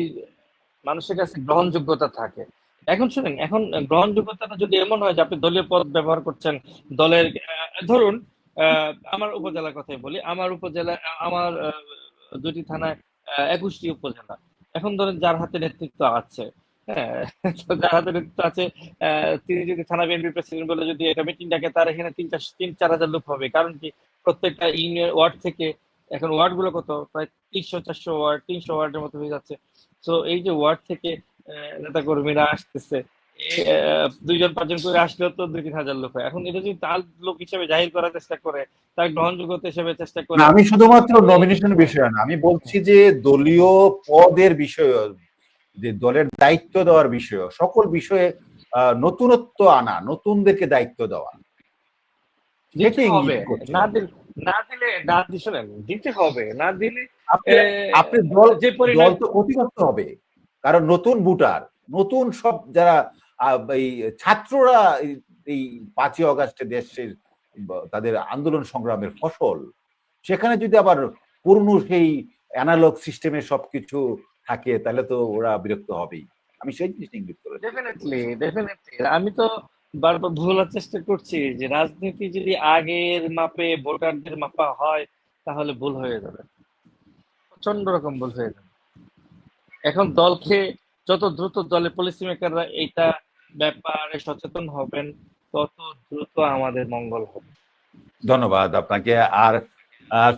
S3: মানুষের কাছে গ্রহণযোগ্যতা থাকে, এখন শুনেন, এখন গ্রহণযোগ্যতাটা যদি এমন হয় যে আপনি দলীয় পদ ব্যবহার করছেন, দলের ধরুন আমার উপজেলার কথাই বলি, আমার উপজেলা, আমার 2টি থানায় 21টি উপজেলা। এখন ধরেন যার হাতে নেতৃত্ব আছে, হ্যাঁ, তো যার হাতে নেতৃত্ব আছে, তিনি যদি থানা বিএনপি প্রেসিডেন্ট বলে যদি একটা মিটিং ডাকে, তার এখানে 3-4 হাজার লোক হবে। কারণ কি, প্রত্যেকটা ইউনিয়ন ওয়ার্ড থেকে, এখন ওয়ার্ড গুলো কত, প্রায় 300-400 ওয়ার্ড, 300 ওয়ার্ডের মতো হয়ে যাচ্ছে। তো এই যে ওয়ার্ড থেকে নেতা কর্মীরা আসতেছে, 2-5 জন করে আসলেও তো 2-3 হাজার লোক হয়। এখন এটা যদি তার লোক হিসেবে জাহির করার চেষ্টা করে, তার গ্রহণযোগ্যতা হিসেবে চেষ্টা
S2: না,
S3: করে,
S2: আমি শুধুমাত্র নমিনেশন বিষয় না, আমি বলছি যে দলীয় পদের বিষয়, যে দলের দায়িত্ব দেওয়ার বিষয়, সকল বিষয়ে নতুনত্ব আনা, নতুনদেরকে দায়িত্ব দেওয়া,
S3: দিতে
S2: সেটা
S3: হবে।
S2: ইঙ্গিত করছে।
S3: শোনেন, দিতে হবে, না দিলে
S2: আপনি আপনি দল
S3: যে
S2: দল
S3: পরিণাম।
S2: তো ক্ষতিগ্রস্ত হবে, কারণ নতুন ভোটার, নতুন সব যারা এই ছাত্ররা এই 5ই অগাস্টে দেশের তাদের আন্দোলন সংগ্রামের ফসল, সেখানে যদি আবার পুরনো সেই অ্যানালগ সিস্টেমে সবকিছু থাকে, তাহলে তো ওরা বিরক্ত হবেই। আমি সেই জিনিসটা ইঙ্গিত করেছি।
S3: ডেফিনেটলি আমি তো বারবার ভোলার চেষ্টা করছি যে রাজনীতি যদি আগের মাপে ভোটারদের মাপা হয়, তাহলে ভুল হয়ে যাবে, প্রচন্ড রকম ভুল হয়ে যাবে। এখন দলকে যত দ্রুত দলের পলিসি মেকাররা এইটা ব্যাপারে সচেতন হবেন, তত দ্রুত আমাদের মঙ্গল হবে।
S2: ধন্যবাদ আপনাকে। আর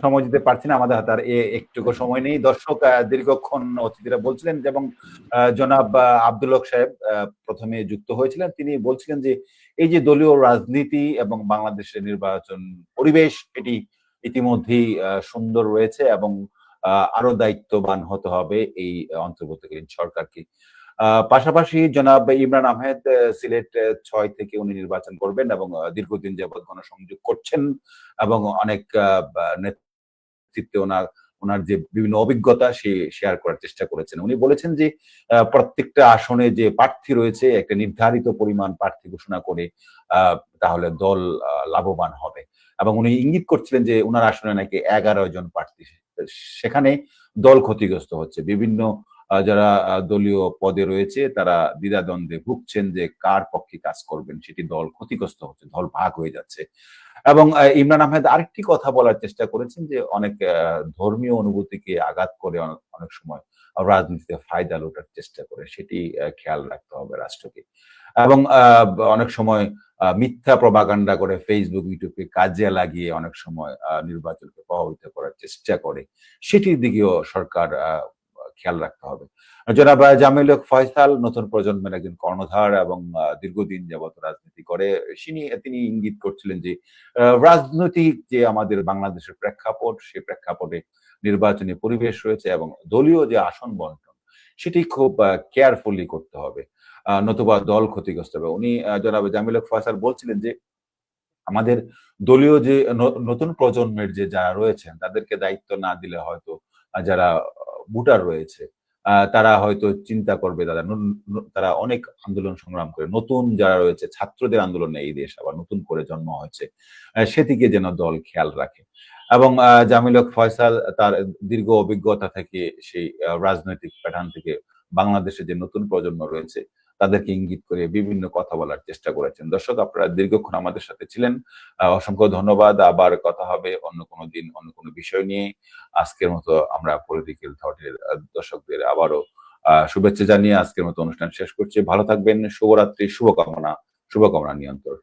S2: সময় দিতে পারছি না, আমাদের হাতে আর একটুকু সময় নেই। দর্শক, দীর্ঘক্ষণ অতিথিরা বলছিলেন, এবং জনাব আব্দুল হক সাহেব প্রথমে যুক্ত হয়েছিলেন, তিনি বলছিলেন যে এই যে দলীয় রাজনীতি এবং বাংলাদেশের নির্বাচন পরিবেশ, এটি ইতিমধ্যেই সুন্দর রয়েছে, এবং আরো দায়িত্ববান হতে হবে এই অন্তর্বর্তীকালীন সরকারকে। পাশাপাশি জনাব ইমরান আহমেদ সিলেট 6 থেকে উনি নির্বাচন করবেন, এবং দীর্ঘদিন যাবৎ গণসংযোগ করছেন, এবং অনেক নেতৃত্বে ওনার যে বিভিন্ন অভিজ্ঞতা সে শেয়ার করার চেষ্টা করেছেন। উনি বলেছেন যে প্রত্যেকটা আসনে যে প্রার্থী রয়েছে, একটা নির্ধারিত পরিমাণ প্রার্থী ঘোষণা করে তাহলে দল লাভবান হবে, এবং উনি ইঙ্গিত করছিলেন যে ওনার আসনে নাকি 11 জন প্রার্থী, সেখানে দল ক্ষতিগ্রস্ত হচ্ছে। বিভিন্ন যারা দলীয় পদে রয়েছে তারা দ্বিধাদ্বন্দ্বে ভুগছেন যে কার পক্ষে কাজ করবেন, সেটি দল ক্ষতিগ্রস্ত হচ্ছে, দল ভাগ হয়ে যাচ্ছে। এবং ইমরান আহমেদ আরেকটি কথা বলার চেষ্টা করেছেন যে অনেক ধর্মীয় অনুভূতিকে আঘাত করে অনেক সময় রাজনীতিতে ফায়দা লোটার চেষ্টা করে, সেটি খেয়াল রাখতে হবে রাষ্ট্রকে। এবং অনেক সময় মিথ্যা প্রপাগান্ডা করে ফেসবুক ইউটিউবকে কাজে লাগিয়ে অনেক সময় নির্বাচনকে প্রভাবিত করার চেষ্টা করে, সেটির দিকেও সরকার খেয়াল রাখতে হবে। জনাব জামিল হক ফয়সাল নতুন প্রজন্মের একজন কর্ণধার এবং দীর্ঘদিন যাবত রাজনীতি করে। তিনি ইঙ্গিত করছিলেন যে রাজনৈতিক যে আমাদের বাংলাদেশের প্রেক্ষাপট, সেই প্রেক্ষাপটে নির্বাচনী পরিবেশ রয়েছে এবং দলীয় যে আসন বন্টন সেটি খুব কেয়ারফুলি করতে হবে, নতুবা দল ক্ষতিগ্রস্ত হবে। উনি জনাব জামিল হক ফয়সাল বলছিলেন যে আমাদের দলীয় যে নতুন প্রজন্মের যে যারা রয়েছেন তাদেরকে দায়িত্ব না দিলে হয়তো যারা ভোটার রয়েছে তারা হয়তো চিন্তা করবে, তারা অনেক আন্দোলন সংগ্রাম করে নতুন যারা রয়েছে ছাত্রদের আন্দোলনে এই দেশ আবার নতুন করে জন্ম হয়েছে, সেদিকে যেন দল খেয়াল রাখে। এবং জামিল হক ফয়সাল তার দীর্ঘ অভিজ্ঞতা থেকে সেই রাজনৈতিক প্যাটার্ন থেকে বাংলাদেশে যে নতুন প্রজন্ম রয়েছে তাদেরকে ইঙ্গিত করে বিভিন্ন কথা বলার চেষ্টা করেছেন। দর্শক, আপনারা দীর্ঘক্ষণ আমাদের সাথে ছিলেন, অসংখ্য ধন্যবাদ। আবার কথা হবে অন্য কোনো দিন অন্য কোনো বিষয় নিয়ে। আজকের মতো আমরা পলিটিক্যাল থটের দর্শকদের আবারও শুভেচ্ছা জানিয়ে আজকের মতো অনুষ্ঠান শেষ করছি। ভালো থাকবেন, শুভরাত্রি, শুভকামনা নিয়ন্ত্রণ।